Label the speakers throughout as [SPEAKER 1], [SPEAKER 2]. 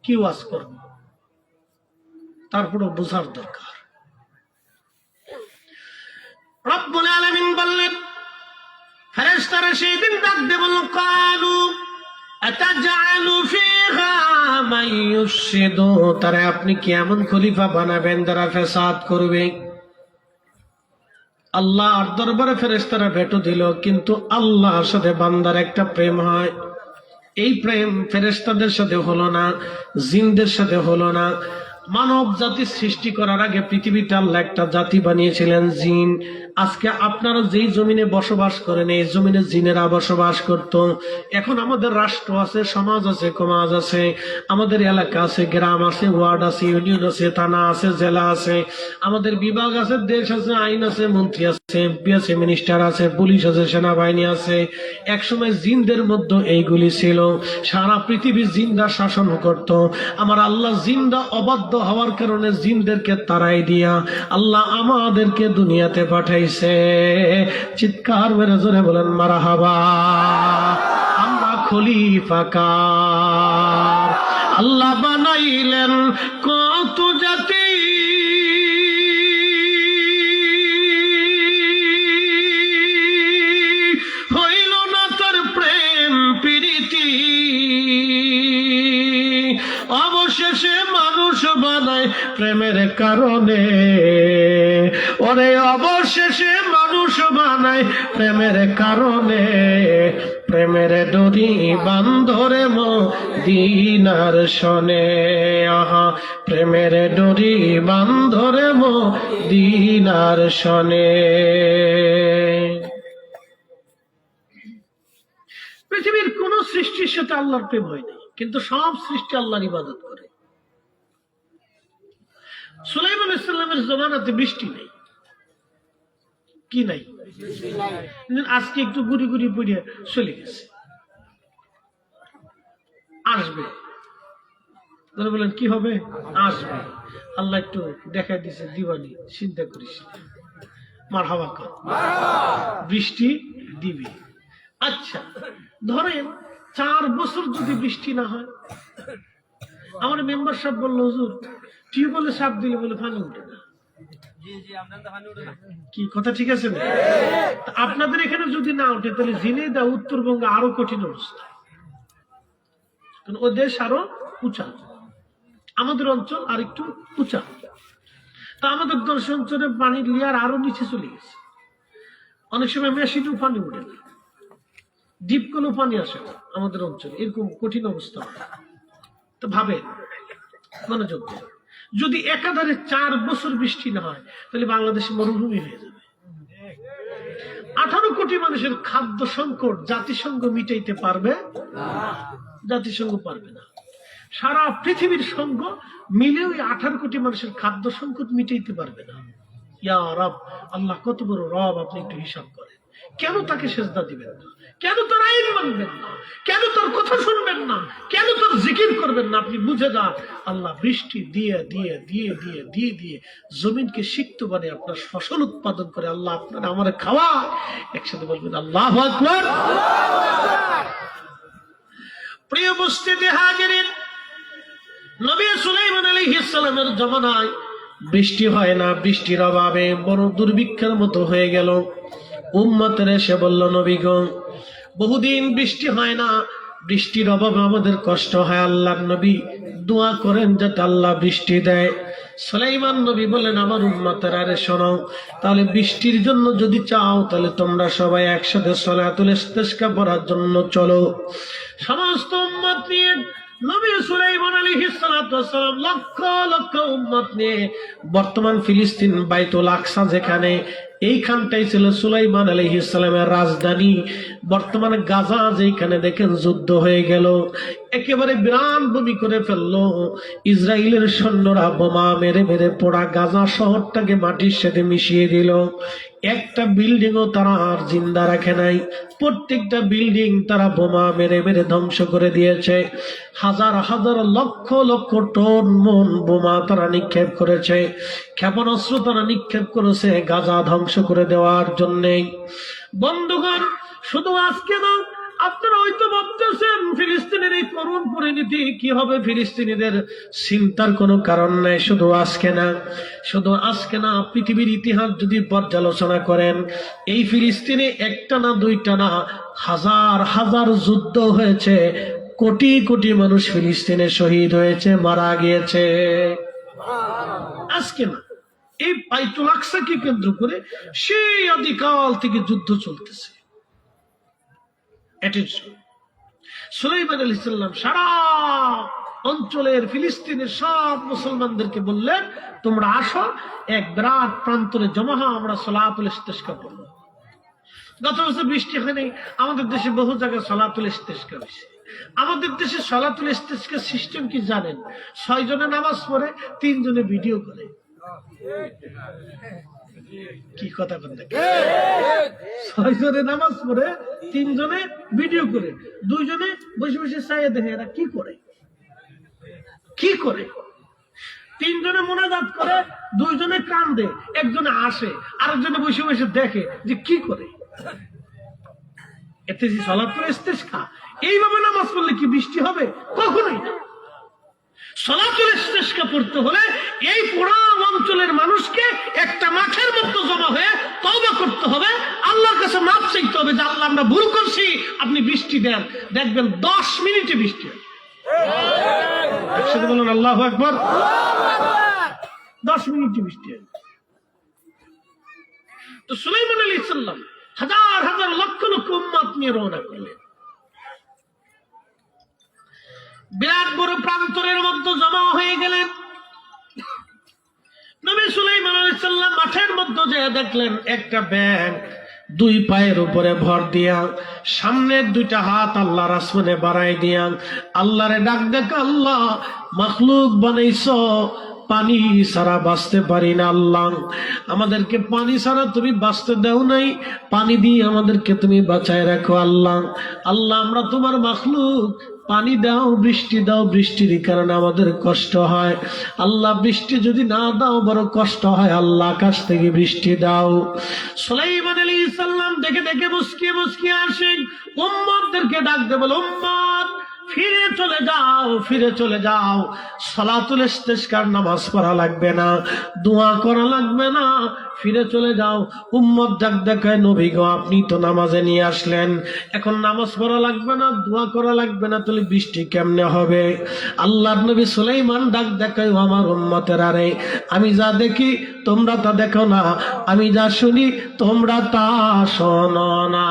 [SPEAKER 1] কি ওয়াজ করব, তারপরে বোঝার দরকার। রব্বুল আলামিন বললেন, ফেরেশতারা সেই দিন ডাক দিয়ে বলল, কালু আতাজআলু ফিহা মান ইউফসিদু, তারা আপনি কি এমন খলিফা বানাবেন যারা ফসাদ করবে? আল্লাহর দরবারে ফেরেশতারা ভেটো দিল, কিন্তু আল্লাহর সাথে বান্দার একটা প্রেম হয়। এই প্রেম ফেরেশতাদের সাথে হলো না, জিনদের সাথে হলো না। মানব জাতি সৃষ্টি করার আগে পৃথিবীতে আল্লাহ একটা জাতি বানিয়েছিলেন, জিন। আজকে আপনারা যেই জমিনে বসবাস করেন, এই জমিনে জিনেরা বসবাস করত। এখন আমাদের রাষ্ট্র আছে, সমাজ আছে, সমাজ আছে, আমাদের এলাকা আছে, গ্রাম আছে, ওয়ার্ড আছে, ইউনিয়ন আছে, থানা আছে, জেলা আছে, আমাদের বিভাগ আছে, দেশ আছে, আইন আছে, মন্ত্রী আছে, এমপি আছে, মিনিস্টার আছে, পুলিশ আছে, সেনাবাহিনী আছে। একসময় জিনদের মধ্যে এইগুলি ছিল, সারা পৃথিবী জিনরা শাসন করত। আমার আল্লাহ জিনরা অবাধ্য হওয়ার কারণে জিনদেরকে তাড়াই দিয়া আল্লাহ আমাদেরকে দুনিয়াতে পাঠাইছে। চিৎকার মেরে জোরে বলেন মারহাবা। আমরা খলিফা কার? আল্লাহ বানাইলেন কত জাতি, হইল না তার প্রেম প্রীতি, অবশেষে মানুষ বানায় প্রেমের কারণে। ওরে অবশেষে মানুষ বানায় প্রেমের কারণে, প্রেমের ডোরি বান্ধরে মদিনার শনে। আহা, প্রেমের ডোরি বান্ধরে মদিনার শনে। পৃথিবীর কোন সৃষ্টির সাথে আল্লাহর প্রেম হয়নি, কিন্তু সব সৃষ্টি আল্লাহর ইবাদত করে। সুলাইমান আলাইহিস সালামের জমানাতে বৃষ্টি নেই, কি নাই? আজকে একটু গুড়ি গুড়ি পড়ে চলে গেছে, আসবে। বলেন কি হবে? আসবে। আল্লাহ একটু দেখাই দিছে দিওয়ানি, চিন্তা করিস, মারহাবা কর, বৃষ্টি দিবি। আচ্ছা, ধরেন 4 বছর যদি বৃষ্টি না হয়। আমার মেম্বার সাহেব বললো, হুজুর টিউবওয়েলে সাপ দিলে বলে পানি উঠে না। কি কথা ঠিক আছে না? আপনাদের এখানে যদি না ওঠে, তাহলে ঝিনাইদহ উত্তরবঙ্গে আরো কঠিন অবস্থা, কারণ ও দেশ আরো উঁচা, আমাদের অঞ্চল আর একটু উঁচা। তা আমাদের দর্শন অঞ্চলে পানির লেয়ার আরো নিচে চলে গেছে। অনেক সময় মেশিনেও পানি উঠে না, ডিপ কোনো পানি আসে না আমাদের অঞ্চলে, এরকম কঠিন অবস্থা। তো ভাবে মনোযোগ, যদি একাধারে 4 বছর বৃষ্টি না হয়, তাহলে বাংলাদেশে মরুভূমি হয়ে যাবে। 18 কোটি মানুষের খাদ্য সংকট জাতিসংঘ মিটাইতে পারবে? জাতিসংঘ পারবে না। সারা পৃথিবীর সংঘ মিলেও 18 কোটি মানুষের খাদ্য সংকট মিটাইতে পারবে না। ইয়া রব, আল্লাহ কত বড় রব, আপনি একটু হিসাব করেন। কেন তাকে সেজদা দিবেন না? কেন তার আইন মানবেন না? কেন তার কথা শুনবেন না? কেন তার জিকির করবেন না? আপনি বুঝে যান, আল্লাহ বৃষ্টি দিয়ে দিয়ে দিয়ে দিয়ে দিয়ে দিয়ে জমিনকে সিক্ত বানে আপনার ফসল উৎপাদন করে আল্লাহ আপনার আমার খাওয়া। একসাথে বলবেন আল্লাহু আকবার। প্রিয় উপস্থিতি হাজিরিন, নবী সুলাইমান আলাইহিস সালামের জামানায় বৃষ্টি হয় না, বৃষ্টির অভাবে বড় দুর্ভিক্ষের মতো হয়ে গেল। উম্মতের এসে বলল, নবী গো, বহুদিন বৃষ্টি হয় না, বৃষ্টির অভাবে আমাদের কষ্ট হয়, আল্লাহর নবী দোয়া করেন যাতে আল্লাহ বৃষ্টি দেয়। সুলাইমান নবী বলেন, আমার উম্মতের আরে শোনো, তাহলে বৃষ্টির জন্য যদি চাও, তাহলে তোমরা সবাই একসাথে সলাতুল ইস্তিসকা পড়ার জন্য চলো। সমস্ত উম্মত নিয়ে নবী সুলাইমান আলাইহিস সালাতু ওয়াস সালাম লক্ষ লক্ষ উম্মত নিয়ে বর্তমান ফিলিস্তিন বাইতুল আকসা যেখানে, এইখানটাই ছিল সুলাইমান আলাইহিস সালামের রাজধানী। বর্তমানে গাজা যেখানে দেখেন যুদ্ধ হয়ে গেল, একেবারে বিরান ভূমি করে ফেললো। ইসরায়েলের সৈন্যরা বোমা মেরে মেরে পোড়া গাজা শহরটাকে মাটির সাথে মিশিয়ে দিল। একটা বিল্ডিংও তারা আর জিন্দা রাখে নাই, প্রত্যেকটা বিল্ডিং তারা বোমা মেরে মেরে ধ্বংস করে দিয়েছে। হাজার হাজার লক্ষ লক্ষ টন মন বোমা তারা নিক্ষেপ করেছে, ক্ষেপণাস্ত্র তারা নিক্ষেপ করেছে গাজা ধ্বংস করে দেওয়ার জন্যে। বন্ধুগণ, শুধু আজকে না, আপনারা হয়তো ভাবতেছেন ফিলিস্তিনের এই করুণ পরিণতি কি হবে, ফিলিস্তিনিদের চিন্তার কোনো কারণ নাই। শুধু আজকে না, পৃথিবীর ইতিহাস যদি পর্যালোচনা করেন, এই ফিলিস্তিনে একটা না দুইটা না, হাজার হাজার যুদ্ধ হয়েছে, কোটি কোটি মানুষ ফিলিস্তিনে শহীদ হয়েছে, মারা গিয়েছে। আজকে না, এই বাইতুল আকসাকে কেন্দ্র করে সেই আদিকাল থেকে যুদ্ধ চলতেছে। সুলাইমান আলাইহিস সালাম সারা অঞ্চলের ফিলিস্তিনের সব মুসলমানদেরকে বললেন, তোমরা আসো, এক বিরাট প্রান্তরে জমা হও, আমরা সালাতুল ইস্তিসকা পড়ব। গত বছর বৃষ্টি হয়নি, আমাদের দেশে বহু জায়গায় সালাতুল ইস্তিসকা হয়েছে। আমাদের দেশে সালাতুল ইস্তিসকা সিস্টেম কি জানেন? 6 জনে নামাজ পড়ে, 3 জনে ভিডিও করে। কি কথা বলতে, 6 জনে নামাজ পড়ে, 3 জনে ভিডিও করে, 2 জনে বসে বসে চাইয়ে দেখে এরা কি করে। 3 জনে মোনাজাত করে, 2 জনে কান্দে, 1 জনে আসে, আরেকজনে বসে বসে দেখে যে কি করে। এতে সালাতুল ইস্তিসকা এইভাবে নামাজ পড়লে কি বৃষ্টি হবে? কখনোই না। সালাতুল ইস্তিসকা পড়তে হলে এই পুরো অঞ্চলের মানুষকে একটা মাঠের মধ্যে জমা হয়ে তওবা করতে হবে, আল্লাহর কাছে মাফ চাইতে হবে যে আল্লাহ আমরা ভুল করছি, আপনি বৃষ্টি দেন। দেখবেন 10 মিনিটে বৃষ্টি হয়। একসাথে বলুন আল্লাহু আকবার। 10 মিনিটে বৃষ্টি হয়। তো সুলাইমান আলাইহিস সালাম হাজার হাজার লক্ষ লক্ষ উম্মত নিয়ে রওনা করলেন, বিরাট বড় প্রান্তরের মধ্যে জমা হয়ে গেলেন। নবী সুলাইমান আলাইহিস সালাম মাঠের মধ্যে যে দেখলেন একটা ব্যাঙ 2 পায়ের উপরে ভর দিয়া, সামনের 2টা হাত আল্লাহর আসমানে বাড়াই দিয়া আল্লাহরে ডাক দেখ, আল্লাহ মাখলুক বানাইছো, পানি ছাড়া বাঁচতে পারি না। আল্লাহ আমাদেরকে পানি ছাড়া তুমি বাঁচতে দাও নাই, পানি দিয়ে আমাদেরকে তুমি বাঁচায় রাখো। আল্লাহ আমরা তোমার মাখলুক, পানি দাও, বৃষ্টি দাও, বৃষ্টির কারণে আমাদের কষ্ট হয়। আল্লাহ বৃষ্টি যদি না দাও বড় কষ্ট হয়, আল্লাহ আকাশ থেকে বৃষ্টি দাও। সুলাইমান আলাইহিস সালাম দেখে দেখে মুস্কিয়ে মুস্কিয়ে আসেন, উম্মতদেরকে ডাক দে, বলে উম্মত ফিরে চলে যাও, সালাতুল ইস্তিসকার নামাজ পড়া লাগবে না, দোয়া করা লাগবে না, ফিরে চলে যাও। উম্মত ডাক দেখায়, নবী গো আপনি তো নামাজে নিয়ে আসলেন, এখন নামাজ পড়া লাগবে না, দোয়া করা লাগবে না, তাহলে বৃষ্টি কেমনে হবে? আল্লাহর নবী সুলাইমান ডাক দেখায়, আমার উম্মতের, আরে আমি যা দেখি তোমরা তা দেখো না, আমি যা শুনি তোমরা তা শোনো না।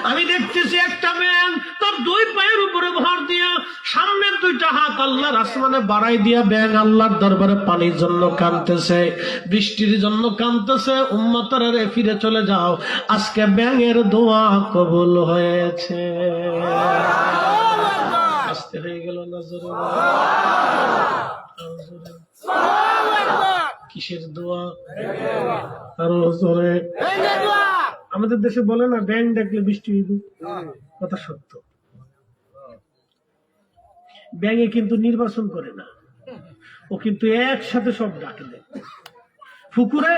[SPEAKER 1] আমি দেখতেছি একটা ব্যাঙ তার 2 পায়ের উপরে ভর দিয়া, সামনের 2টা হাত আল্লাহর আসমানে বাড়াই দিয়া ব্যাঙ আল্লাহর দরবারে পানির জন্য কাঁদতেছে, বৃষ্টির জন্য কাঁদতেছে। উম্মতরা রে ফিরে চলে যাও, আজকে ব্যাঙের দোয়া কবুল হয়েছে। আসতে হয়ে গেল না জোরে? কিসের দোয়া? আরো জোরে। আমাদের দেশে বলে না, ব্যাঙ ডাকলে বৃষ্টি হইবে, কথা সত্য। ব্যাঙে কিন্তু নির্বাচন করে না, ও কিন্তু একসাথে সব ডাকে দেয়। পুকুরে,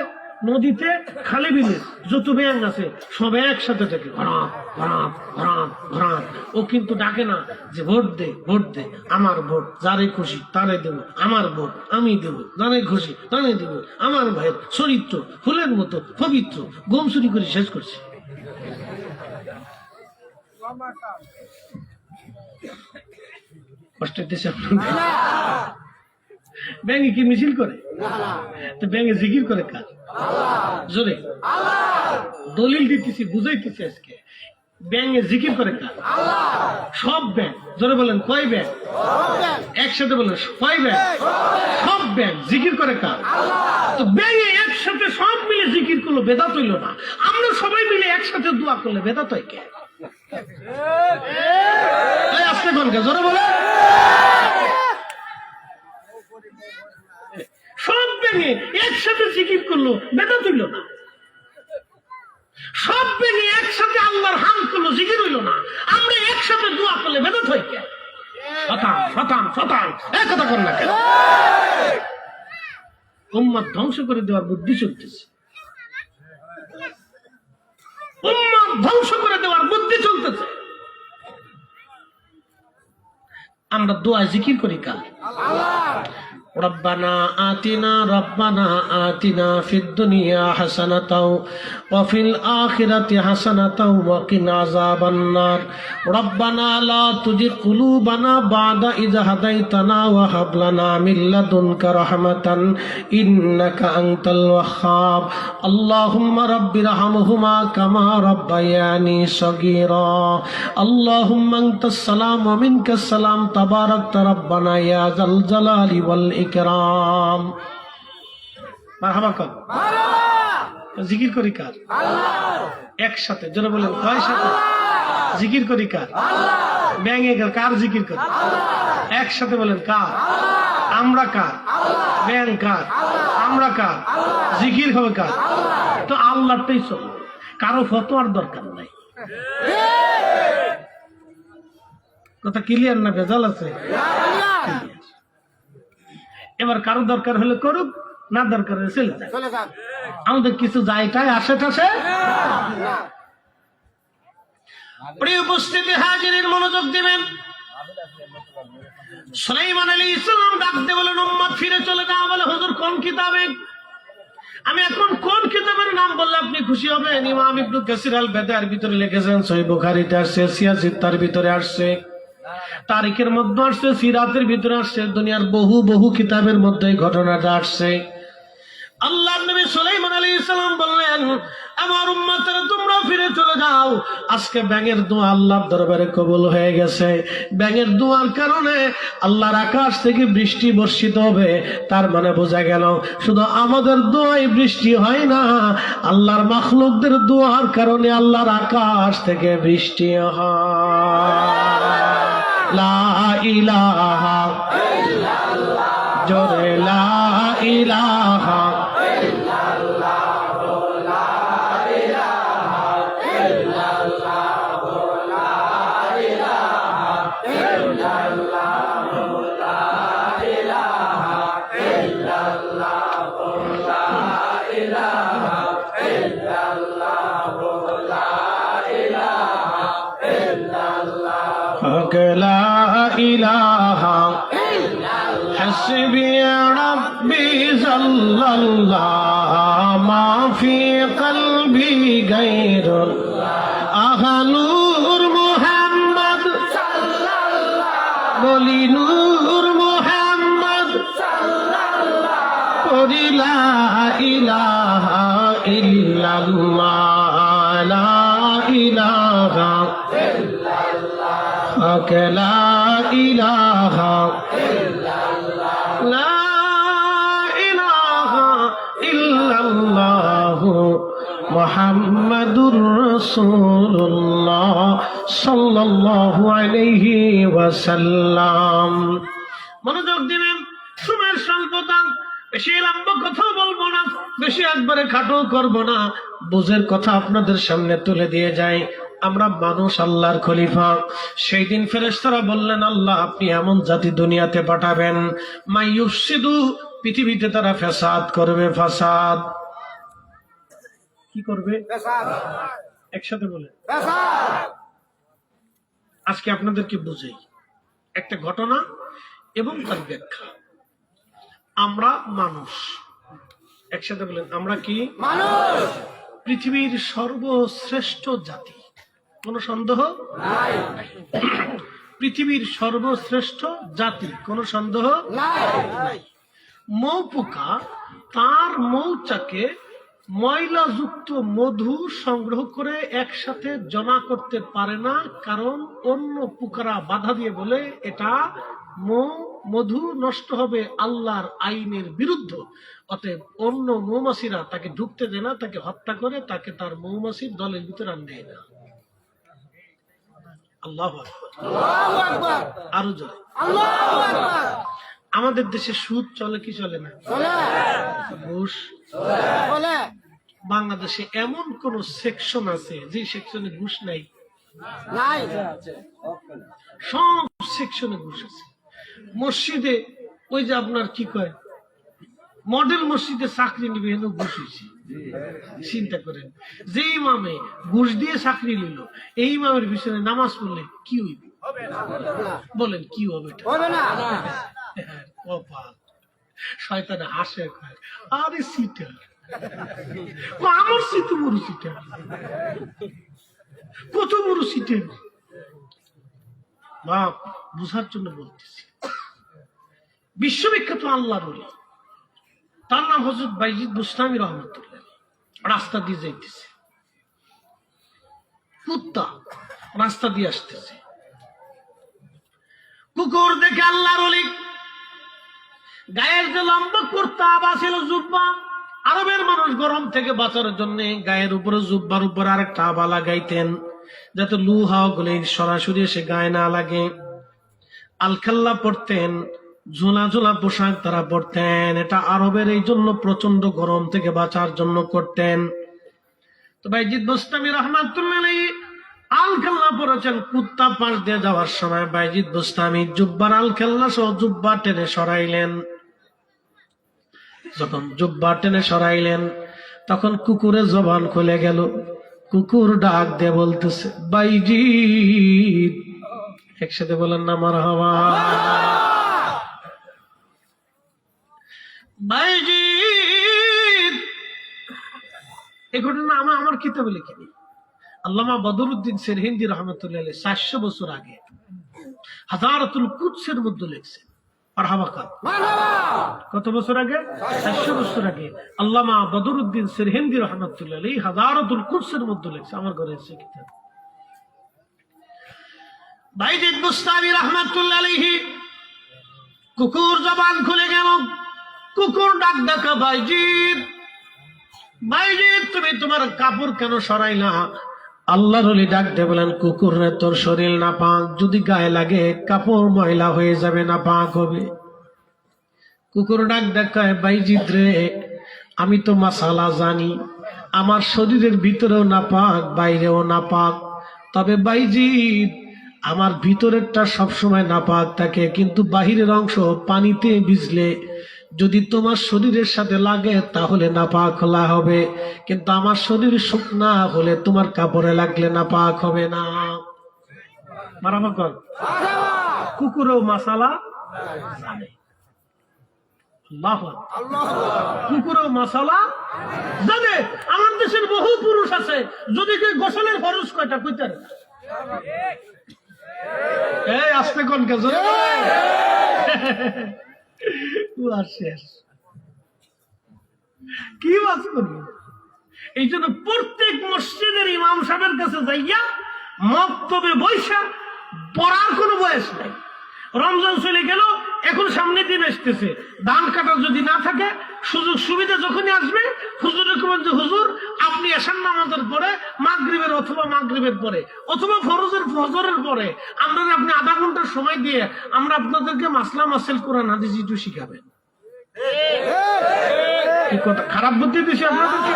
[SPEAKER 1] নদীতে, খালে বিলে যত ব্যাঙ আছে সব একসাথে ডাকে, ঘরাপ ঘরাপ ঘরাপ ঘরাপ। ও কিন্তু ডাকে না যে ভোট দে, ভোট দে, আমার ভোট, যারে খুশি তারে দেব, আমার ভোট আমি দেব, যারে খুশি তারে দেব। আমার ভাইয়ের চরিত্র ফুলের মতো পবিত্র, গম চুরি করে শেষ করছে। কষ্ট হইতেছে আপনার? ব্যাঙে কি মিছিল করে? তো ব্যাঙে জিকির করে কার? জোরে দলিল দিতেছি, বুঝাইতেছি আজকে। ব্যাঙে জিকির করে কার? সব ব্যাঙ। জোরে বলেন, কয় ব্যাঙ? একসাথে বলেন, কয় ব্যাঙ? সব ব্যাঙ জিকির করে কার? তো ব্যাঙে একসাথে সব মিলে জিকির করলো, বেদাত হইল না? আমরা সবাই মিলে একসাথে দোয়া করলে বেদাত হয় কে? আসতে কোনকে জোরে বলে। সব ব্যাঙে একসাথে জিকির করলো, বেদাত হইল না? সব ব্যাঙে একসাথে আল্লাহর হাম করলো, জিকির হইল না? আমরা একসাথে দোয়া করলে বেদাত হয় কে? শতান শতান শতান এক কথা কর না কেন? উম্মত ধ্বংস করে দেওয়ার বুদ্ধি চলতেছে, উম্মত ধ্বংস করে দেওয়ার বুদ্ধি চলতেছে। আমরা দোয়া জিকির করি কার? ربنا آتنا في الدنيا حسنة وفي الآخرة حسنة وقنا عذاب النار ربنا لا تزغ قلوبنا بعد إذ هديتنا وهب لنا من لدنك رحمة إنك أنت الوهاب اللهم رب ارحمهما كما ربياني صغيرا اللهم أنت السلام ومنك السلام تباركت ربنا يا ذا الجلال والإكرام মারহাবা কর জিকির করি কার? একসাথে জোরে বলেন, কয় সাথে জিকির করি কার? ব্যাঙে কার জিকির করি? একসাথে বলেন, কার? আমরা কার? ব্যাং কার? আমরা কার? জিকির হবে কার? তো আল্লাহটাই চল, কারো ফতোয়ার দরকার নাই। কথা ক্লিয়ার না ভেজাল আছে? এবার কারো দরকার হলে করুক, না দরকার হলে চলে যায়। আমাদের কিছু যায়টাই আসে টাসে। প্রিয় উপস্থিতি হাজিরের মনোযোগ দিবেন। সুলাইমান আলাইহিস সালাম ডাকতে বলেন, উম্মত ফিরে চলে যাও। বলে, হুজুর কোন কিতাবে? আমি এখন কোন কিতাবের নাম বললে আপনি খুশি হবেন? ইমাম ইবনে কাসির আল বাদার ভিতরে লিখেছেন, সহিহ বুখারীতে আসছে, সিয়াসিত্তার ভিতরে আসছে, তারিখের মধ্যে আসছে, সিরাতের ভিতরে আসছে, দুনিয়ার বহু বহু কিতাবের মধ্যে ঘটনাটা আসছে। আল্লাহর নবী সুলাইমান আলাইহিস সালাম বললেন, আমার উম্মতেরা তোমরা ফিরে চলে যাও। আজকে ব্যাঙের দোয়া আল্লাহর দরবারে কবুল হয়ে গেছে। ব্যাঙের দোয়ার কারণে আল্লাহর আকাশ থেকে বৃষ্টি বর্ষিত হবে। তার মানে বোঝা গেল শুধু আমাদের দোয়ায় বৃষ্টি হয় না, আল্লাহর মাখলুকদের দোয়ার কারণে আল্লাহর আকাশ থেকে বৃষ্টি হয়। লা ইলাহা ইল্লাল্লাহ, জোরে লা ইলাহা لا إله حسبي ربي صلى الله ما في قلبي غير نور محمد صلى الله بولي نور محمد صلى الله قولي لا إله إلا الله لا إله لا إله إلا الله لا إله إلا الله محمد رسول الله صلى الله عليه وسلم। মনোযোগ দিবেন, সময়ের স্বল্পতা, বেশি লম্বা কথা বলবো না, বেশি একবারে খাটো করব না, বুঝের কথা আপনাদের সামনে তুলে দিয়ে যাই। আমরা মানুষ, আল্লাহর খলিফা। সেই দিন ফেরেশতারা বললেন, আল্লাহ আপনি এমন জাতি দুনিয়াতে পাঠাবেন, মাইয়ুফসিদু, পৃথিবীতে তারা ফাসাদ করবে। ফাসাদ কি করবে? একসাথে বলে আজকে আপনাদেরকে বুঝাই একটা ঘটনা এবং তার ব্যাখ্যা। আমরা মানুষ, একসাথে বলেন, আমরা কি মানুষ? পৃথিবীর সর্বশ্রেষ্ঠ জাতি, কোন সন্দেহ নাই। পৃথিবীর সর্বশ্রেষ্ঠ জাতি, কোন সন্দেহ নাই। মৌ পোকা তার মৌচাকে ময়লাযুক্ত মধু সংগ্রহ করে একসাথে জমা করতে পারে না, কারণ অন্য পোকারা বাধা দিয়ে বলে এটা মধু নষ্ট হবে, আল্লাহর আইনের বিরুদ্ধ। অতএব অন্য মৌমাছিরা তাকে ঢুকতে দেয় না, তাকে হত্যা করে, তাকে তার মৌমাছির দলের ভিতরে আনতে না। আল্লাহু আকবার, আরো জোরে আল্লাহু আকবার। আমাদের দেশে সুদ চলে কি চলে না? ঘুষ চলে। বাংলাদেশে এমন কোন সেকশন আছে যে সেকশনে ঘুষ নাই? সব সেকশনে ঘুষ আছে। মসজিদে ওই যে আপনার কি কয়, মডেল মসজিদে চাকরি নিবে এনে ঘুষ হয়েছে। চিন্তা করেন, যে ইমামে ঘুষ দিয়ে চাকরি নিল এই ইমামের পিছনে নামাজ পড়লে কি হইবে? বলেন কি হবে? কপাল। শয়তানে হাসে, আরে সিটার, আমার সিটু বড় সিটার, কত বড় সিটার। বাপ বুঝার জন্য বলতেছি, বিশ্ববিখ্যাত আল্লাহর ওলি, তার নাম হযরত বাইজিদ বুস্তামি রহমাতুল্লাহ। রাস্তা দিয়ে যাইতেছে, কুত্তা রাস্তা দিয়ে আসতেছে, কুকুর দেখে আল্লাহর ওলি গায়ের যে লম্বা কুর্তা বা ছিল জুব্বা, আরবের মানুষ গরম থেকে বাঁচার জন্য গায়ের উপরে জুব্বার উপরে আরেকটা আবা লাগাইতেন যাতে লু হাওয়া গুলো সরাসরি এসে গায়ে না লাগে। আলখাল্লা পড়তেন, ঝোলা ঝোলা পোশাক তারা পড়তেন। এটা আরবের এই জন্য প্রচন্ড গরম থেকে বাঁচার জন্য করতেন। তো বাইজিদ বুস্তামি রহমাতুল্লাহ আলাইহি আলখাল্লা পড়েছেন। কুত্তা পাশ দিয়ে যাওয়ার সময় বাইজিদ বুস্তামি জুব্বার আলখাল্লা সহ জুব্বা টেনে সরাইলেন। যখন জুব্বা টেনে সরাইলেন তখন কুকুরের জবান খুলে গেল। কুকুর ডাক দিয়ে বলতেছে বাইজিদ। একসাথে বলেন না মারহাবা। বাইজিদ, এই ঘটনা আমার কিতাবে লিখিনি। আল্লামা বদরুদ্দিন সিরহিন্দি রহমতুল্লাহ আলাইহি 400 বছর আগে হাজারাতুল কুদসের মধ্যে লিখছেন। মারহাবা কার? কত বছর আগে? 400 বছর আগে আল্লামা বদরুদ্দিন সিরহিন্দি রহমতুল্লাহ আলাইহি হাজারাতুল কুদসের মধ্যে লিখছে। আমার ঘরে আছে কিতাব। বাইজিদ বুস্তামি রহমতুল্লাহ আলাইহি কুকুর জবান খুলে গেল। কুকুর ডাক ডাকা বাইজিদ, বাইজিদ তুমি তোমার কাপড় কেন সরাইলা? আল্লাহর ওলি ডাক দিয়ে বলেন কুকুর রে, তোর শরীর নাপাক, যদি গায়ে লাগে কাপড় ময়লা হয়ে যাবে, নাপাক হবে। কুকুর ডাক ডাকায় বাইজিদ রে, আমি তো মাসালা জানি, আমার শরীরের ভিতরেও নাপাক বাইরেও নাপাক, তবে বাইজিদ আমার ভিতরেরটা সবসময় নাপাক থাকে, কিন্তু বাহিরের অংশ পানিতে ভিজলে যদি তোমার শরীরের সাথে লাগে তাহলে নাপাক খোলা হবে, কিন্তু আমার শরীর শুকনা হলে তোমার কাপড়ে লাগলে নাপাক হবে না। মারামা কর। কুকুরও মাসালা জানে। কুকুরও মাসালা জানে। আমার দেশের বহু পুরুষ আছে, যদি গোসলের খরচ কয়টা কইতে আসতে কোন কাজ কি বাস করবো। এই জন্য প্রত্যেক মসজিদের ইমাম সাহেবের কাছে যাইয়া মক্তবে বৈশা পড়ার কোনো বয়স নাই। রমজান চলে গেল, এখন সামনে দিন আসতেছে, ধান কাটা যদি না থাকে সুযোগ সুবিধা যখনই আসবে হুজুরের কবেন যে হুজুর আপনি এশার নামাজের পরে মাগরিবের অথবা মাগরিবের পরে অথবা ফজরের পরে আমরা আপনি আধা ঘন্টার সময় দিয়ে আমরা আপনাদেরকে মাসলা মাসেল কোরআন হাদিস একটু শিখাবেন। খারাপ বুদ্ধি দিছি আপনাদেরকে?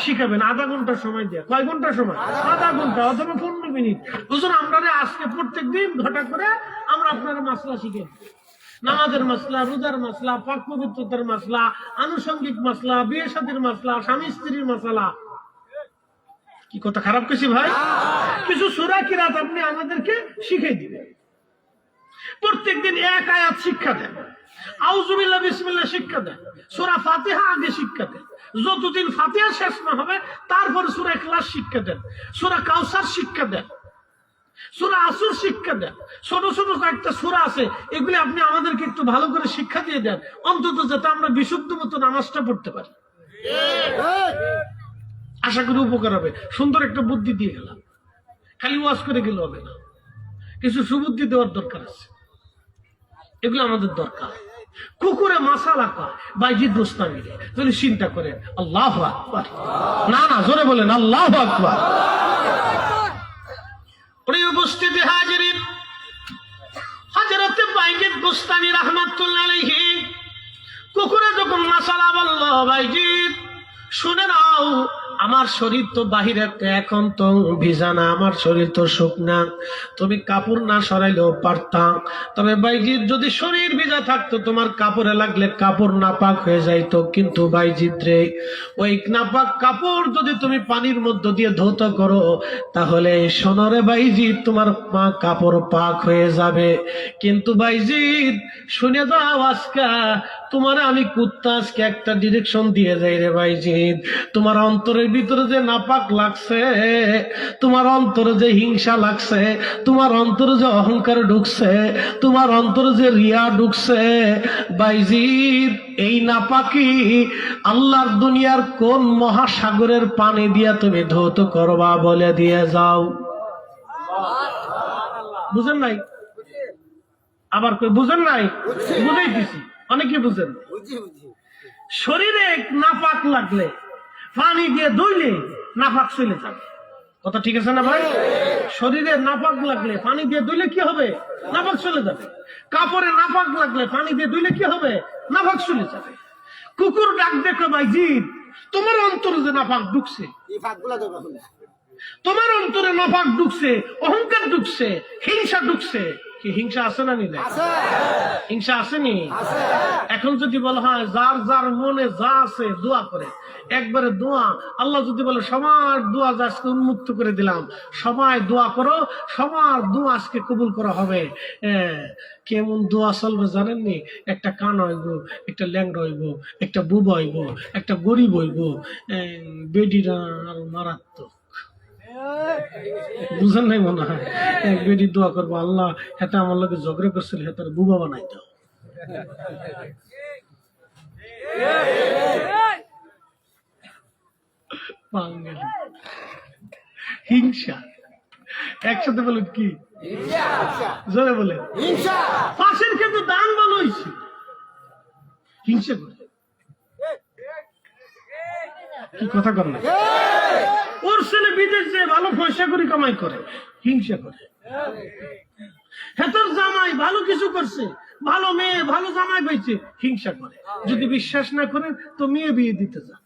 [SPEAKER 1] শিখাবেন আধা ঘন্টার সময় দিয়ে। কয় ঘন্টার সময়? আধা ঘন্টা অথবা 15 মিনিট। হুজুর আমরা আজকে প্রত্যেক দিন ঘটা করে আমরা আপনারা মাসলা শিখে, নামাজের মাসলা, রোজার মাসলা, পাক পবিত্রতার মাসলা, আনুষঙ্গিক মাসলা, বিয়ে শাদীর মাসলা, স্বামী স্ত্রীর মাসলা। কি কথা খারাপ কিছু ভাই? কিছু সূরা কিরাত আপনি আমাদেরকে শিখিয়ে দিবেন। প্রত্যেকদিন এক আয়াত শিক্ষা দেন, আউযুবিল্লাহ বিসমিল্লাহ শিক্ষা দেন, সূরা ফাতিহা আগে শিক্ষা দেন, যতদিন ফাতিহা শেষ না হবে তারপর সূরা ইখলাস শিক্ষা দেন, সূরা কাউসার শিক্ষা দেন, সূরা আসর শিক্ষা দেন। ছোট ছোট কয়েকটা সূরা আছে, এগুলি আপনি আমাদেরকে একটু ভালো করে শিক্ষা দিয়ে দেন, অন্তত যাতে আমরা বিশুদ্ধ মতো নামাজটা পড়তে পারি। আশা করি উপকার হবে। সুন্দর একটা বুদ্ধি দিয়ে গেলাম, খালি ওয়াজ করে গেলে হবে না, কিছু সুবুদ্ধি দেওয়ার দরকার আছে, এগুলো আমাদের দরকার। কুকুরে মাসালা কয় বাইজিদ বুস্তামি, তাহলে চিন্তা করেন। আল্লাহু আকবার। না না জোরে বলেন আল্লাহু আকবার। প্রিয় উপস্থিতি হাজিরিন, হযরত বাইজিদ বুস্তামি রাহমাতুল্লাহ আলাইহি কুকুরে যখন মাসালা বলল, বাইজিদ শুনে নাও আমার শরীর তো বাহিরে এখন তো ভিজা না, আমার শরীর তো শুকনা, তুমি কাপড় না সরাইলেও পারতাম। তবে বাইজিৎ যদি শরীর ভিজা থাকতো, তোমার কাপড়ে লাগলে কাপড় নাপাক হয়ে যাইতো, কিন্তু বাইজিৎ রে ওই নাপাক কাপড় যদি তুমি পানির মধ্য দিয়ে ধৌত করো, তাহলে সোনরে বাইজিৎ তোমার কাপড় পাক হয়ে যাবে। কিন্তু বাইজিৎ শুনে যাও, আজকে তোমার আমি কুত্তা আজকে একটা ডিরেকশন দিয়ে যাই রে বাইজিৎ। তোমার অন্তরের ভিতরে যে নাপাক লাগছে, তোমার অন্তরে যে হিংসা লাগছে, তোমার অন্তরে যে অহংকার ঢুকছে, তোমার অন্তরে যে রিয়া ঢুকছে, বাইজিৎ এই নাপাকি আল্লাহর দুনিয়ার কোন মহাসাগরের পানি দিয়া তুমি ধৌত করবা বলে দিয়ে যাও। বুঝেন নাই? আবার কই বুঝেন নাই? বুঝাইতেছি, অনেকে বুঝেন। শরীরে নাপাক লাগলে পানি দিয়ে ধুইলে নাপাক চলে যাবে, কথা ঠিক আছে না ভাই? শরীরে নাপাক লাগলে পানি দিয়ে ধুইলে কি হবে? নাপাক চলে যাবে। কাপড়ে নাপাক লাগলে পানি দিয়ে ধুইলে কি হবে? নাপাক চলে যাবে। কুকুর ডাক দেখো বাইজিৎ, তোমার অন্তরে যে নাপাক ঢুকছে, তোমার অন্তরে নাপাক ঢুকছে, অহংকার ঢুকছে, হিংসা ঢুকছে। কি হিংসা আছে না? নিলে হিংসা আসেনি? এখন যদি বলা হয় যার যার মনে যা আছে দোয়া করে, একবারে দোয়া, আল্লাহ যদি বলে সবার দোয়া আজকে উন্মুক্ত করে দিলাম, সবাই দোয়া করো, সবার দোয়া আজকে কবুল করা হবে, কেমন দোয়া চলবে জানেননি? একটা কান হইব, একটা ল্যাংড়া হইব, একটা বুবা হইব, একটা গরিব হইব, বেডিরা আরো মারাত্মক। বুঝেন নাই মনে হয়? এক বেডি দোয়া করবো, আল্লাহ হেতা আমার লোকে ঝগড়া করছিল, হেতার বুবা বানাই দাও। হিংসা একসাথে বলেন কি? জোরে বলে পাশের ক্ষেত্রে দান ভালো হয়েছে, হিংসা করে। কি কথা কর না? ওর ছেলে বিদেশে ভালো পয়সা করে কামাই করে, হিংসা করে। হেতর জামাই ভালো কিছু করছে, ভালো মেয়ে ভালো জামাই পাইছে, হিংসা করে। যদি বিশ্বাস না করেন তো মেয়ে বিয়ে দিতে যান।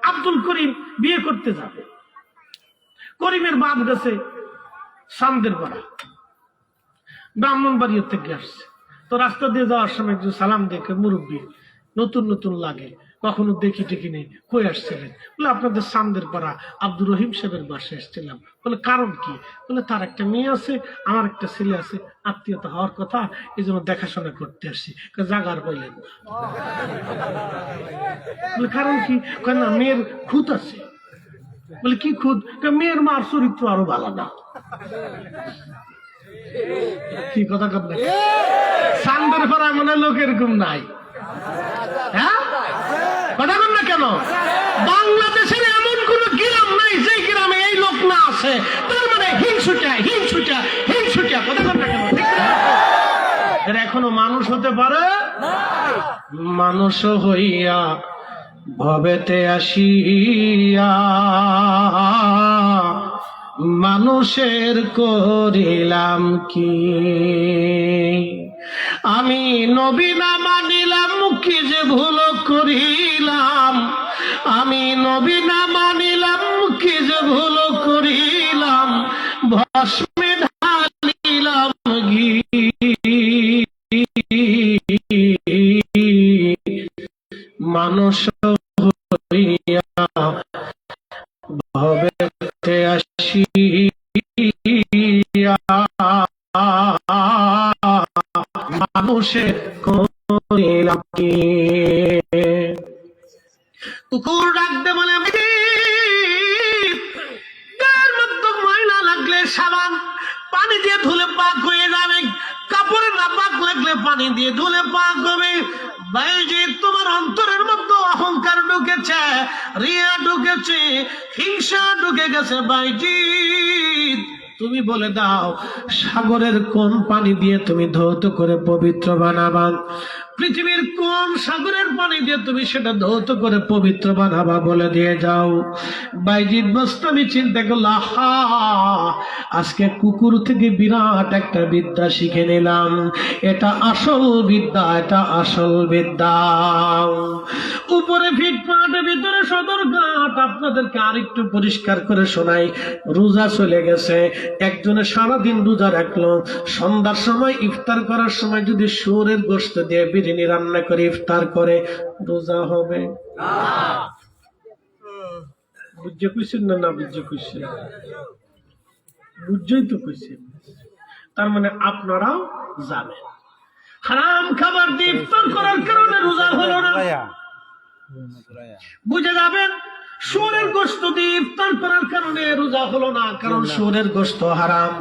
[SPEAKER 1] আব্দুল করিম বিয়ে করতে যাবে, করিমের বাপ গেছে সামদের পাড়া, ব্রাহ্মণবাড়িয়া থেকে আসছে। তো রাস্তা দিয়ে যাওয়ার সময় একজন সালাম দেখে, মুরব্বী, নতুন নতুন লাগে, কখনো দেখি টেকি নেই, কই আসছিলেন? বলে আপনাদের সামদের পাড়া আব্দুর রহিম সাহেবের বাসায় এসেছিলাম। বলে কারণ কি? বলে তার একটা মেয়ে আছে, আমার একটা ছেলে আছে, আত্মীয়তা হওয়ার কথা, এই জন্য দেখাশোনা করতে আসছি। জাগার পাইলেন না। বলে কারণ কি? না, মেয়ের খুঁত আছে। বলে কি খুঁত? মেয়ের মার চরিত্র আরো ভালো না। কি কথা কর না? সামদের পাড়া মনে লোক এরকম নাই। হ্যাঁ, কথা বল না কেন? বাংলাদেশের এমন কোন গ্রাম নাই যে গ্রামে এই লোক না আছে। তার মানে হিংসুটা হিংসুটা হিংসুটা, কথা বল না কেন? এর এখনো মানুষ হতে পারে? মানুষ হইয়া ভবেতে আসিয়া মানুষের করিলাম কি? আমি নবী না মানিলাম, কি যে ভুল করিলাম। আমি নবী না মানিলাম, কি যে ভুল করিলাম। ভস্মে ঢালিলাম ঘি, মানুষ হইয়া ভবেতে আসিয়া মানুষের করিলাম কি? কুকুর ডাকতে বলে মধ্যে ময়লা লাগলে সাবান পানি দিয়ে ধুলে পাক হয়ে যাবে, কাপড়ে না পাক লাগলে পানি দিয়ে ধুলে পাক হবে। বাইজিৎ তোমার অন্তরের মধ্যে অহংকার ঢুকেছে, রিয়া ঢুকেছে, হিংসা ঢুকে গেছে। বাইজিৎ তুমি বলে দাও, সাগরের কোন পানি দিয়ে তুমি ধৌত করে পবিত্র বানাবা? পৃথিবীর কোন সাগরের পানি দিয়ে তুমি সেটা ধৌত করে পবিত্র বানাবা বলে দিয়ে যাও। বাইজিদ বাস্তামি চিন্তা করল, আহা, আজকে কুকুর থেকে বিরাট একটা বিদ্যা শিখে নিলাম। এটা আসল বিদ্যা, এটা আসল বিদ্যা। উপরে ফিটফাট, ভিতরে সদরঘাট। আপনাদেরকে আরেকটু পরিষ্কার করে শোনাই। রোজা চলে গেছে, একজনে সারাদিন রোজা রাখলো, সন্ধ্যার সময় ইফতার করার সময় যদি শুয়োরের গোশত দিয়ে বিরিয়ানি রান্না করে ইফতার করে, রোজা হবে? বুঝে কইছেন না? না বুঝে কইছেন? বুঝছেই তো কইছেন। তার মানে আপনারাও জানেন হারাম খাবার দিয়ে ইফতার করার কারণে রোজা হলো না। বুঝে যাবেন শুয়োরের গোশত দিয়ে ইফতার করার কারণে রোজা হলো না, কারণ শুয়োরের গোশত হারাম।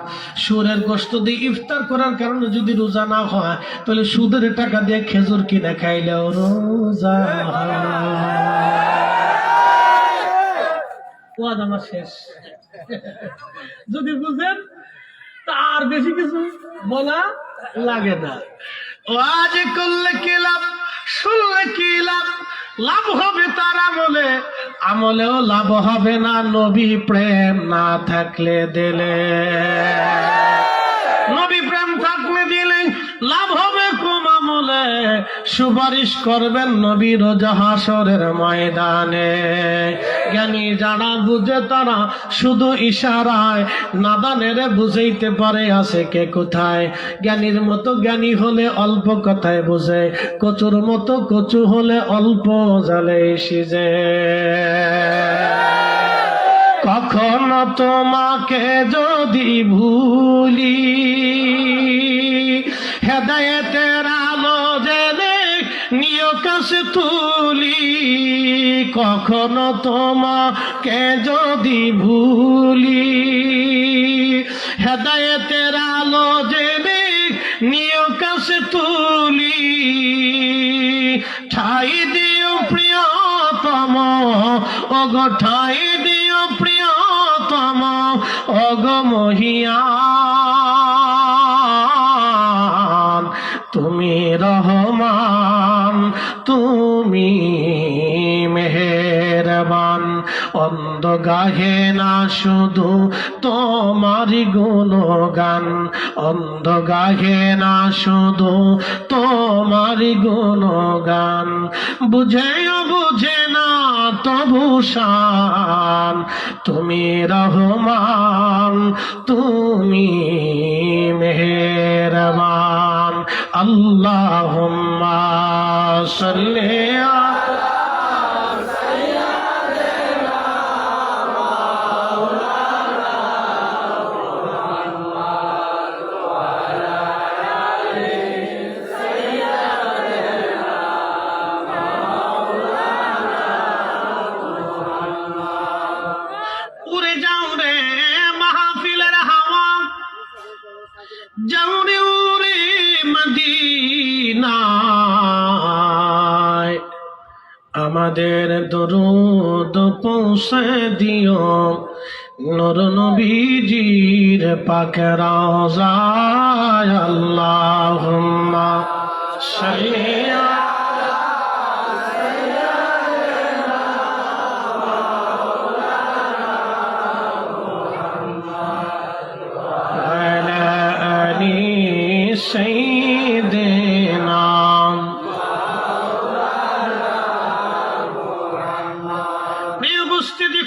[SPEAKER 1] শুয়োরের গোশত দিয়ে ইফতার করার কারণে যদি রোজা না হয়, তাহলে সুদের টাকা দিয়ে খেজুর কিনে খাইলেও রোজা আমার শেষ। যদি বুঝেন তার বেশি কিছু বলা লাগে না। ওয়াজ করলে কি লাভ, শুনলে কি লাভ? লাভ হবে তার আমলে, আমলেও লাভ হবে না নবী প্রেম না থাকলে দিলে। নবী প্রেম থাকলে দিলে লাভ হবে কম আমলে, সুপারিশ করবেন নবী রোজ হাসরের ময়দানে। জ্ঞানী যারা বুঝে তারা শুধু ইশারায়, নাদানের বুঝাইতে পারে আছে কে কোথায়। জ্ঞানীর মতো জ্ঞানী হলে অল্প কথায় বুঝে, কচুর মতো কচু হলে অল্প জালে সিজে। কখনো তোমাকে যদি ভুলি, হেদায়েতের আলো জেনে নিয় কাছে তুলি। কখনো তোমাকে যদি ভুলি, হেদায়েতের আলো জেনে নিয় কাছে তুলি। ঠাই দিও প্রিয়তম, ওগো ঠাই দিও প্রিয়তম, ওগো মহিয়ান। তুমি রহমান, তুমি মেহেরবান। অন্ধ গাহে না শুধু তোমারি গুণগান, অন্ধ গাহে না শুধু তোমারি গুণগান। বুঝেও বুঝে না তবু শান, তুমি রহমান, তুমি মেহেরবান। আল্লাহুম্মা সাল্লি আলা আমাদের দরুদ পৌঁছে দিও নূর নবীজির পাক রওজায়। আল্লাহুম্মা সাল্লি আলা আলি সাইয়্যিদিনা।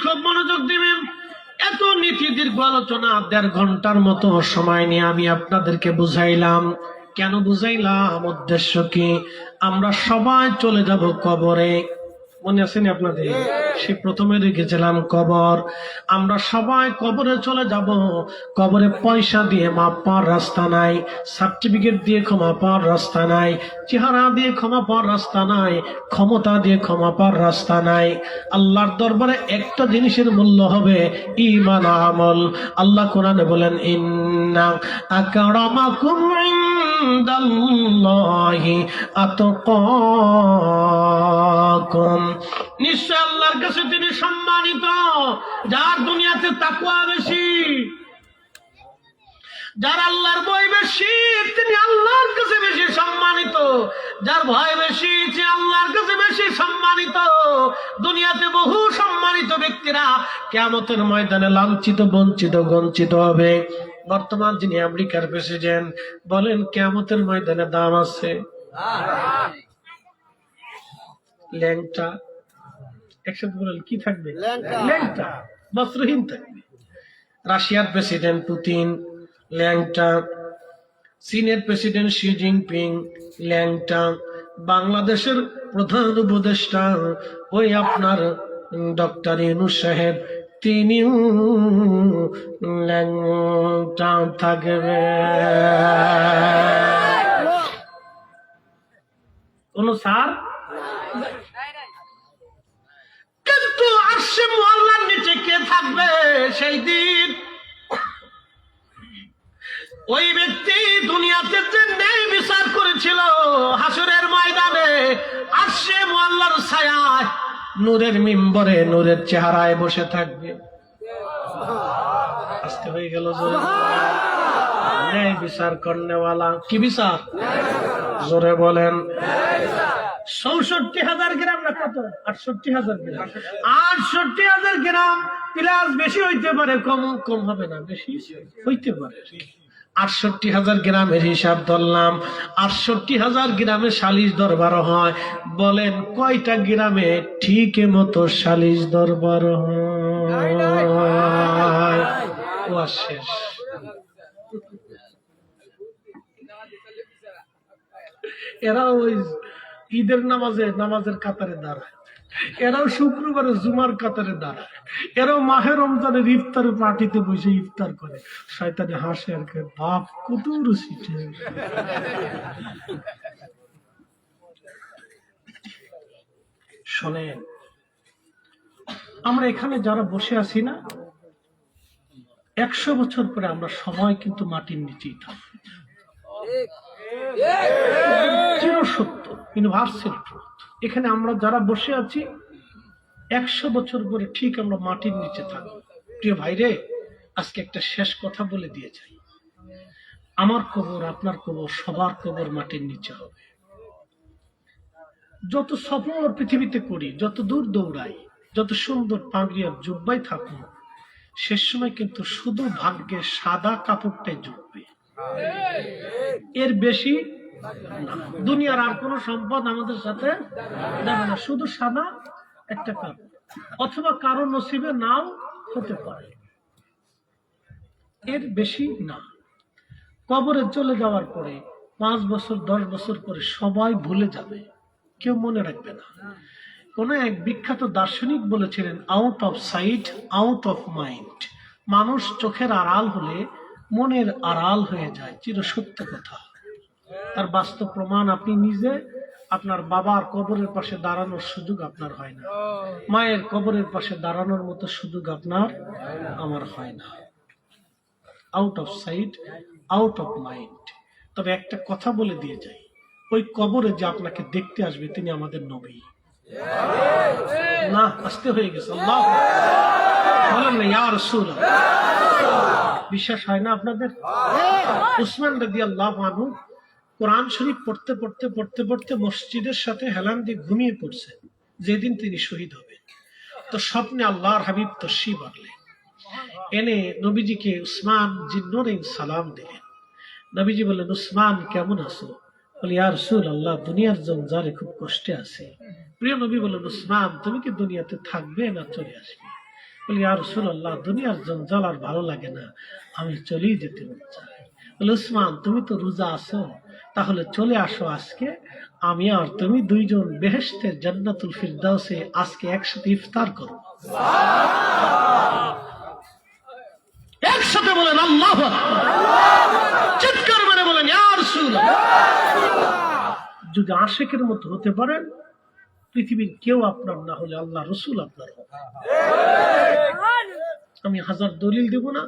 [SPEAKER 1] খুব মনোযোগ দিবেন। এত নীতি দীর্ঘ আলোচনা 1.5 ঘন্টার মতো সময় নিয়ে আমি আপনাদেরকে বুঝাইলাম। কেন বুঝাইলাম? উদ্দেশ্য কি? আমরা সবাই চলে যাব কবরে। মনে আছে না আপনাদের? সে প্রথমে রেখেছিলাম কবর। আমরা সবাই কবরে চলে যাব। কবরে পয়সা দিয়ে মাপ পাওয়ার রাস্তা নাই, সার্টিফিকেট দিয়ে ক্ষমা পাওয়ার রাস্তা নাই, চেহারা দিয়ে ক্ষমা পাওয়ার রাস্তা নাই, ক্ষমতা দিয়ে ক্ষমা পাওয়ার রাস্তা নাই। আল্লাহর দরবারে একটা জিনিসের মূল্য হবে ঈমান আমল। আল্লাহ কোরআনে বলেন, ইন্না আকরামাকুম ইনদাল্লাহি আতকাকুম। নিশ্চয় আল্লাহর কাছে তিনি সম্মানিত যার দুনিয়াতে তাকওয়া বেশি। যার আল্লাহর ভয় বেশি তিনি আল্লাহর কাছে বেশি সম্মানিত, যার ভয় বেশি সে আল্লাহর কাছে বেশি সম্মানিত। দুনিয়াতে বহু সম্মানিত ব্যক্তিরা কিয়ামতের ময়দানে লাঞ্ছিত, বঞ্চিত, গঞ্চিত হবে। বর্তমান যিনি আমেরিকার প্রেসিডেন্ট, বলেন কিয়ামতের ময়দানে দাম আছে? ল্যাংটা, একসাথে বলেন কি থাকবে? ল্যাংটা, বস্ত্রহীন থাকবে। রাশিয়ার প্রেসিডেন্ট পুতিন ল্যাংটা, চীনের প্রেসিডেন্ট শি জিনপিং ল্যাংটা, বাংলাদেশের প্রধান উপদেষ্টা ওই আপনার ডক্টর ইউনূস সাহেব, তিনিও ল্যাংটা থাকবে। কোন সার? কিন্তু আরশে মুআল্লার নিচে কে থাকবে সেই দিন? ওই ব্যক্তি দুনিয়াতে যে ন্যায় বিচার করেছিল, হাসরের ময়দানে আরশে মুআল্লার ছায়ায় নূরের মিম্বরে নূরের চেহারায় বসে থাকবে। আস্তে হয়ে গেল জোরে। ন্যায় বিচার করনেওয়ালা। কি বিচার? জোরে বলেন। ৬৪,০০০ গ্রাম না কত? ৬৮,০০০ গ্রাম। ৬৮,০০০ গ্রাম প্লাস বেশি হইতে পারে, কম হবে না, বেশি হইতে পারে। ৬৮,০০০ গ্রামের হিসাব ধরলাম। ৬৮,০০০ গ্রামে সালিশ দরবার হয়। বলেন কয়টা গ্রামে ঠিক মতো সালিশ দরবার হয়? শেষ। এরা ওই ঈদের নামাজের কাতারে দাঁড়ায়, এরাও শুক্রবারে জুমার কাতারে দাঁড়ায়, এরাও মাহে রমজানের ইফতার পার্টিতে বসে ইফতার করে। শয়তানে হাসে আর কে, বাপ কত রুচিতে। শোনেন, আমরা এখানে যারা বসে আছি না, ১০০ বছর পরে আমরা সবাই কিন্তু মাটির নিচেই থাকবো। চিরসত্য, ইউনিভার্সাল ট্রুথ। এখানে আমরা যারা বসে আছি ১০০ বছর পরে ঠিক আমরা মাটির নিচে থাকবো। প্রিয় ভাইরে, আজকে একটা শেষ কথা বলে দিয়ে যাই। আমার কবর, আপনার কবর, সবার কবর মাটির নিচে হবে। যত সফর পৃথিবীতে করি, যত দূর দৌড়াই, যত সুন্দর পাগড়ি আর জুব্বাই থাকুন, শেষ সময় কিন্তু শুধু ভাগ্যে সাদা কাপড়টাই জুটবে, এর বেশি না। দুনিয়ার আর কোন সম্পদ আমাদের সাথে যাবে না, শুধু সাদা একটা কাপড়, অথবা কারো নসিবে নাও হতে পারে, এর বেশি না। কবরে চলে যাওয়ার পরে ৫ বছর ১০ বছর পরে সবাই ভুলে যাবে, কেউ মনে রাখবে না। কোন এক বিখ্যাত দার্শনিক বলেছিলেন, out of sight out of mind. মানুষ চোখের আড়াল হলে মনের আড়াল হয়ে যায়। চিরসত্য কথা, তার বাস্তব প্রমাণ আপনি নিজে। আপনার বাবার কবরের পাশে দাঁড়ানোর সুযোগ আপনার হয় না, মায়ের কবরের পাশে দাঁড়ানোর মতো সুযোগ আপনার আমার হয় না। Out of sight out of mind. তবে একটা কথা বলে দিয়ে যাই, ওই কবরে যে আপনাকে দেখতে আসবে তিনি আমাদের নবী। না, আসতে হয়ে গেছে। আল্লাহ বলেন না ইয়া রাসূলুল্লাহ। বিশ্বাস হয় না আপনাদের? উসমান রাদিয়াল্লাহু আনহু কোরআন শরীফ পড়তে পড়তে পড়তে পড়তে মসজিদের সাথে হেলান দিয়ে ঘুমিয়ে পড়ছে যেদিন তিনি শহীদ হবেন। তো স্বপ্নে আল্লাহর হাবিব তশরিফ আনলেন, এনে নবীজিকে উসমান জিন্নুরাইন সালাম দিলেন। নবীজি বললেন, উসমান কেমন আছো? বলে, ইয়া রাসূলুল্লাহ, দুনিয়ার জঞ্জালে খুব কষ্টে আছি। প্রিয় নবী বললেন, উসমান তুমি কি দুনিয়াতে থাকবে না চলে আসবে? বলে, ইয়া রাসূলুল্লাহ, দুনিয়ার জঞ্জাল আর ভালো লাগে না, আমি চলেই যেতে চাই। বলে, উসমান তুমি তো রোজা আছো, তাহলে চলে আসো আজকে আমি আর তুমি দুইজন বেহেশতের জান্নাতুল ফিরদাউসে আজকে একসাথে ইফতার করব। একসাথে বলেন আল্লাহু আকবার, চিৎকার করে বলেন ইয়া রাসূলুল্লাহ। যদি আশিকের মতো হতে পারেন, পৃথিবীর কেউ আপনার না হলে আল্লাহ রাসূল আপনার হবে। আমি হাজার দলিল দেব না,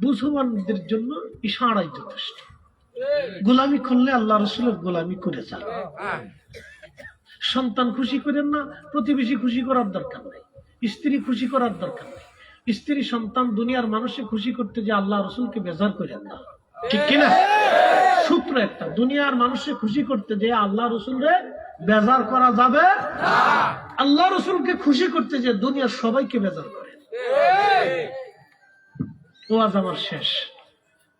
[SPEAKER 1] বুঝবানদের জন্য ইশারাই যথেষ্ট। গোলামি করলে আল্লাহ রাসূলের গোলামি করে যান। সন্তান খুশি করেন না, প্রতিবেশী খুশি করার দরকার নেই, স্ত্রী খুশি করার দরকার নেই, স্ত্রী সন্তান দুনিয়ার মানুষকে খুশি করতে যে আল্লাহ রসুলকে বেজার করেন না, ঠিক কিনা? সূত্র একটা, দুনিয়ার মানুষকে খুশি করতে যে আল্লাহ রসুলরে বেজার করা যাবে, আল্লাহ রসুলকে খুশি করতে যে দুনিয়ার সবাইকে বেজার করে। ওয়াজ আমার শেষ,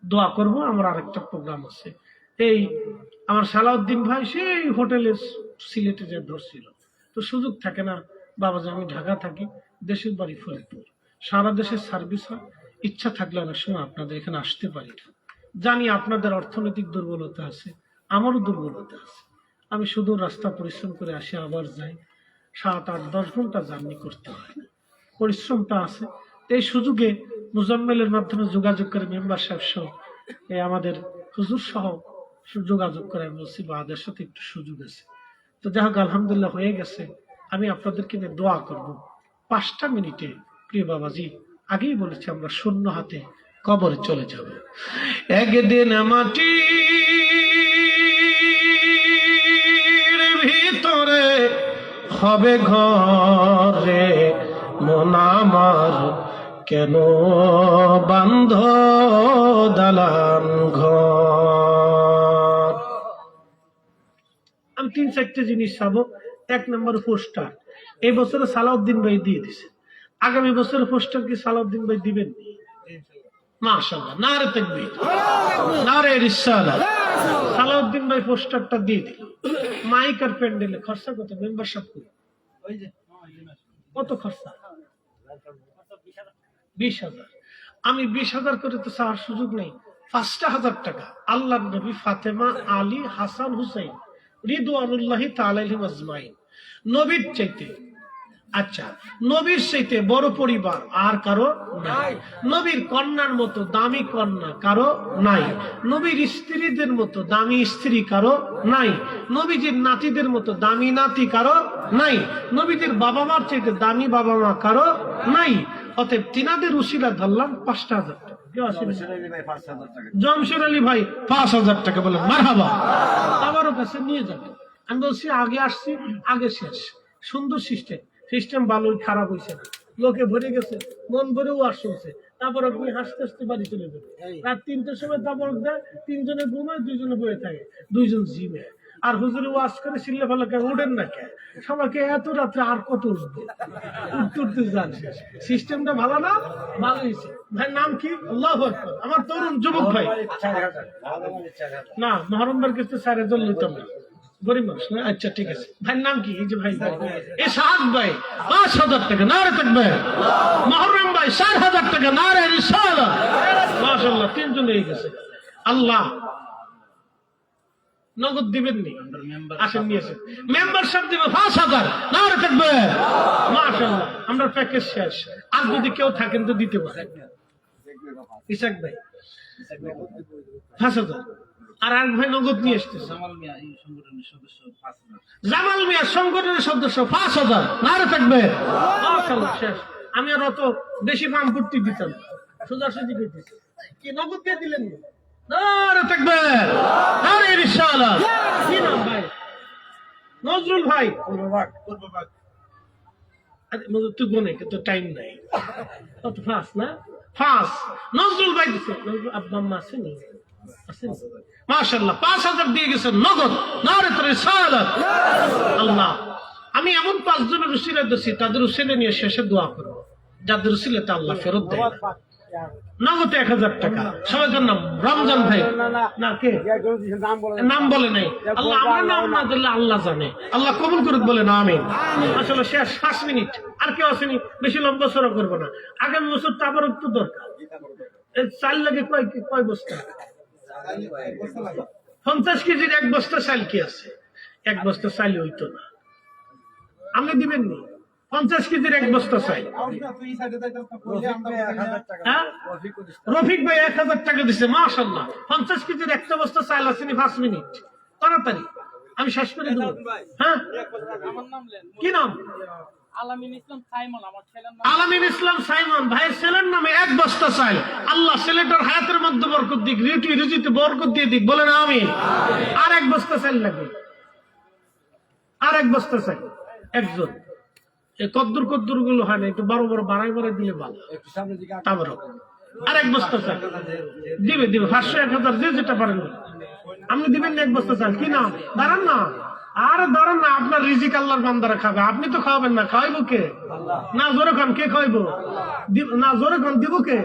[SPEAKER 1] দোয়া করব। আমার আরেকটা প্রোগ্রাম আছে। এই আমার সালাউদ্দিন ভাই সেই হোটেলে সিলেটে যে ধরছিল, তো সুযোগ থাকে না বাবাজি, আমি ঢাকা থাকি, দেশের বাড়ি ফরিদপুর, সারা দেশে সার্ভিস হয়, ইচ্ছা থাকলে অনেক সময় আপনাদের এখানে আসতে পারি না। জানি আপনাদের অর্থনৈতিক দুর্বলতা আছে, আমারও দুর্বলতা আছে। আমি শুধু রাস্তা পরিশ্রম করে আসি, আবার যাই, 7, 8, 10 ঘন্টা জার্নি করতে হয়, পরিশ্রমটা আছে। এই সুযোগে মুজাম্মেলের মাধ্যমে যোগাযোগ করে মেম্বার সাহেব সহ আমাদের হুজুর সহ যোগাযোগ করে আমি বলছি বাদের সাথে একটু সুযোগ আছে। তো যাই হোক, আলহামদুলিল্লাহ হয়ে গেছে। আমি আপনাদেরকে নিয়ে দোয়া করব 5টা মিনিটে। প্রিয় বাবাজি, আগেই বলেছি আমরা শূন্য হাতে কবরে চলে যাব। একদিন মাটির ভিতরে হবে ঘরে, মন আমার কেন বান্ধ দালান ঘর। আমি 3-4টে জিনিস চাবো। 1 নম্বর পোস্টার, এই বছরে সালাউদ্দিন ভাই দিয়ে দিছে, আগামী বছরের পোস্টার কি সালাউদ্দিন ভাই দিবেন? মাশাআল্লাহ, নারে তাকবীর, নারে রিসালাত। সালাউদ্দিন ভাই পোস্টারটা দিয়ে দিল। মাইক আর প্যান্ডেলে খরচা কত? মেম্বারশিপ কত খরচা? 20,000। আমি 20,000 করে তো চাওয়ার সুযোগ নেই। 5,000 টাকা আল্লাহর নবী ফাতেমা, আলী, হাসান, হুসাইন রিদওয়ানুল্লাহি তাআলা আলাইহিম আজমাইন, নবীর চাইতে, আচ্ছা নবীর চাইতে বড় পরিবার আর কারো নাই। নবীর কন্যার মতো দামি কন্যা কারো নাই। নবীর স্ত্রীদের মতো দামি স্ত্রী কারো নাই। নবীজির নাতিদের মতো দামি নাতি কারো নাই। নবীজির বাবা মার চাইতে দামি বাবা মা কারো নাই। অতএব তিনাদের উসিলা ধরলাম 5,000 টাকা। জমশের আলী ভাই 5,000 টাকা বলেন মারহাবা। আমারও কাছে নিয়ে যাবেন। আমি বলছি আগে আসছি, আগে শেষ। সুন্দর সিস্টেম ভালোই, খারাপ হয়েছে না, লোকে ভরে গেছে, মন ভরেও আর শুনছে। তারপর আপনি হাসতে হাসতে বাড়ি চলে যাবেন। রাত 3টের সময় তারপর দেয়, 3 জনে ঘুমায়, 2 জনে বয়ে থাকে, 2 জন জিমে। আর হুজুরে ওয়াজ করে সিল্লে ফেলা কে উঠেন না কে? সবাইকে এত রাত্রে আর কত উঠবে? উঠতে যান। সিস্টেমটা ভালো না? ভালো হয়েছে। ভাই নাম কি? আল্লাহু আকবার। আমার তরুণ যুবক ভাই না, মহরমবার কিছু 4,000 লইতাম না, গরিব মানুষ না। আচ্ছা ঠিক আছে, ভাইয়ের নাম কি? এই যে ভাই ইসহাক ভাই 5,000 টাকা, নারে তাকবীর। মুহররম ভাই 4,000 টাকা, নারে রিসালাত। মাশাআল্লাহ, 3 জন হয়ে গেছে। আল্লাহ নগদ দিবেন নি? আসেন নিয়েছেন। মেম্বারশিপ দিবে 5,000, নারে তাকবীর। মাশাআল্লাহ, আমরা প্যাকেজ শেষ। আর যদি কেউ থাকেন তো দিতে পারেন। ইসহাক ভাই 5,000। আর এক ভাই নগদ নিয়ে এসতেছে। জামাল মিয়া সংগঠনের সদস্য 5,000, নারে তাকবীর। মাশাআল্লাহ, শেষ। আমি আর অত বেশি ফার্ম করতে দিতাম, সোজাসুজি করতেছি। কি নগদ দিয়ে দিলেন? নারে তাকবীর, নারে রিসালাত। কি নাম ভাই? নজরুল ভাই। তুই গুনে, কিন্তু টাইম নাই। কত ফাস্ট না? ফাস্ট। নজরুল ভাই দিচ্ছে। আব্বা আম্মা আসেনি? মাশাআল্লাহ, 5,000 দিয়ে গেছেন নগদ, নারে রিসালাত। আল্লাহ, আমি এমন 5 জনের উসিলা দিচ্ছি, তাদের উসিলা নিয়ে শেষে দোয়া করব, যাদের উসিলাতে আল্লাহ ফেরত দেয়। নগদ 1,000 টাকা। সবাইকার নাম? রমজান ভাই না, কে নাম বলে নাই? আল্লাহ, আমার নাম না দিলে আল্লাহ জানে। আল্লাহ কবুল করুক, বলে না আমিন। আসলে শেষ 5 মিনিট। আর কেউ আসেনি? বেশি লম্বা সড়ক করবো না। আগামী বছর তো আবার একটু দরকার। চাল লাগে কয় বস্তা? 50 কেজির 1 বস্তা চাল কি আছে? 1 বস্তা চাল হইতো না। আপনি দিবেন নি? 50 কেজির 1 বস্তা চাল। রফিক ভাই 1,000 টাকা দিচ্ছে। মাশাআল্লাহ, 50 কেজির 1 বস্তা চাল আসেনি। 5 মিনিট তাড়াতাড়ি আমি শেষ করে দেবো। হ্যাঁ, কি নাম? আলামিন ইসলাম সাইমন ভাইয়ের ছেলের নামে 1 বস্তা চাল। আল্লাহ ছেলেটার হায়াতের মধ্যে বরকত দিক, রুজিতে বরকত দিয়ে দিক, বলেন আমিন। আর 1 বস্তা চাল লাগবে, আর 1 বস্তা চাল। একজন এই কদ্দুর কদ্দুর গুলো হয় না, একটু বড় বড় বাড়াই বাড়াই দিলে ভালো। তারপরে আর এক বস্তা চাল দিবে 500 1000 যে যেটা পারেন আপনি দিবেন না। এক বস্তা চাল কি নাম? দাঁড়ান না, আর দাঁড়ান না, আপনার রিজিক আল্লাহর বান্দারা খাবে, আপনি তো খাওয়াবেন না। খাওয়াইবো কে? না জোরে খান, কে খাওয়াইবো? না জোরে খান, দিব কে?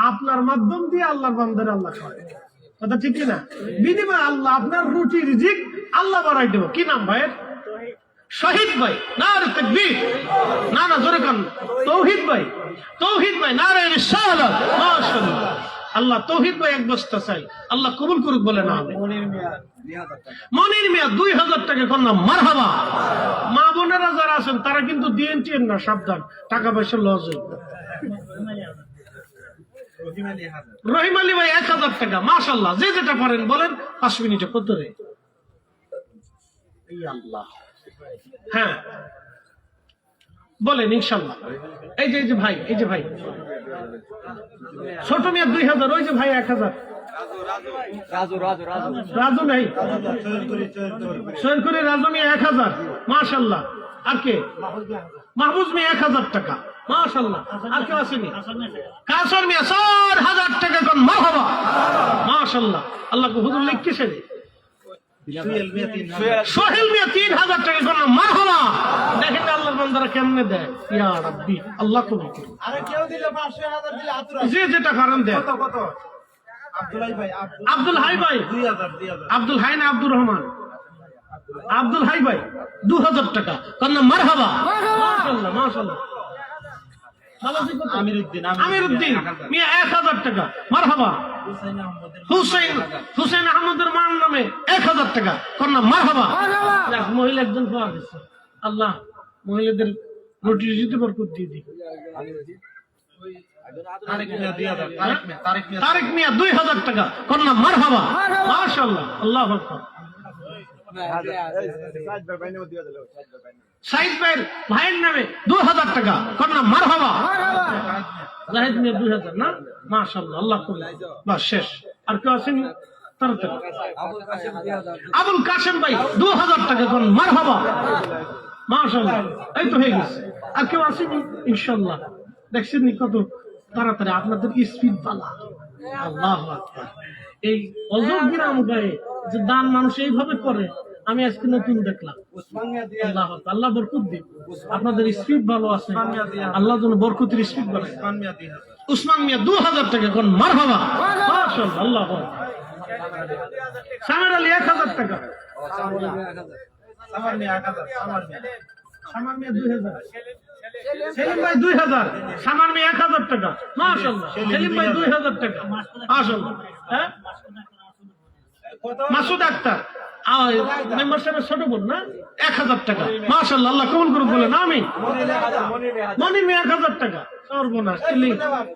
[SPEAKER 1] আপনার মাধ্যম দিয়ে আল্লাহর বান্দারা আল্লাহ খাওয়াবে, কথা ঠিক কিনা? বিনিময় আল্লাহ আপনার রুটি রিজিক আল্লাহ বাড়াই দেবো। কি নাম ভাইয়ের? শহীদ ভাই। না রে তাকবীর, না না জোরে কান। তৌহিদ ভাই, তৌহিদ ভাই, না রে রিসালাত, মাশাআল্লাহ। আল্লাহ তৌহিদ ভাই এক বস্তা চাই, আল্লাহ কবুল করুক বলে না। মনির মিয়া 2000 টাকা কন্যা, মারহাবা। মা বোনেরা যারা আছেন তারা কিন্তু দিয়েন না, সাবধান, টাকা পয়সা লস হইবে। রহিম আলী ভাই 1000 টাকা, মাশাআল্লাহ। যে যেটা পারেন বলেন, 5 মিনিটে কত রে? আল্লাহ, হ্যাঁ বলেন ইনশাল্লাহ। এই যে ভাই, এই যে ভাই ছোট মিয়া 2000, ওই যে ভাই 1000। রাজু নাই, সৈয়দ করে রাজু মিয়া 1000, মাশাল্লাহ। আর কে? মাহবুজ মিয়া 1000 টাকা, মাশাল্লাহ। আর কেউ আসেনি? কাসর মিয়া 4000 টাকা কোন, মারহাবা, মাশাল্লাহ। আল্লাহ হুজুর লিখতেছেন। সোহেল মিয়া 3000 টাকা কোন, মারহাবা। দেখেন আল্লাহর বান্দারা কেমনে দেয়, ইয়া রাব্বি, আল্লাহ কবুল করুন। আরে কেউ দিলে 500 দিলে যে যেটা কারণ দেয়। কত? আব্দুল হাই ভাই 2000। আব্দুল হাই না আব্দুর রহমান? আব্দুল হাই ভাই 2000 টাকা কন্যা, মারহাবা, মাশাআল্লাহ মাশাআল্লাহ। আমিরউদ্দিন মিয়া 1000 টাকা, মারহাবা। হুসেন আহমদের মান নামে 1000 টাকা কন্যা, মারহাবা। মহিলা একজন পাওয়া গেছে, আল্লাহ মহিলাদের রুটি রুটিতে বরকত দিয়ে দিই। তারেক মিয়া 2000 টাকা কন্যা, মারহাবা, মাশাআল্লাহ, আল্লাহু আকবার। সাইদ ভাইয়ের নামে 2000 টাকা কন্যা, মারহাবা। জাহিদ মিয়া 2000 না, মাশাআল্লাহ, আল্লাহ কবুল। বাস শেষ। আর কেউ আসেনি? তাড়াতাড়ি। আবুল কাসেম ভাই 2000 টাকা কন্যা, মারহাবা, মাশাআল্লাহ। এই তো হয়ে গেছে। আর কেউ আসেনি? ইনশাআল্লাহ। দেখছেন কত তাড়াতাড়ি আপনাদের স্পিড পালা, আল্লাহু আকবার। এই অজব গ্রাম গায়ে যে দান মানুষ এইভাবে করে, আমি আজকে নতুন দেখলাম। আল্লাহ আল্লাহ বরকত দিন, আপনাদের স্পিড ভালো আছে, আল্লাহ যেন বরকতের স্পিড বাড়ায়। উসমান মিয়া 2000 টাকা কোন, মারহাবা, মাশাআল্লাহ, আল্লাহ। সামের আলী 1000 টাকা, সামার মিয়া 2000। সেলিম ভাই 2000, সামার মিয়া 1000 টাকা, মাশাআল্লাহ। সেলিম ভাই 2000 টাকা, মাশাআল্লাহ। হ্যাঁ, মাসুদ আক্তার মেম্বার সাহেবের ছোট বোন না, 1000 টাকা, মাশাআল্লাহ, আল্লাহ কবুল করুক বলেন আমিন। মনির মিয়া 1000 টাকা, সর্বনাশ।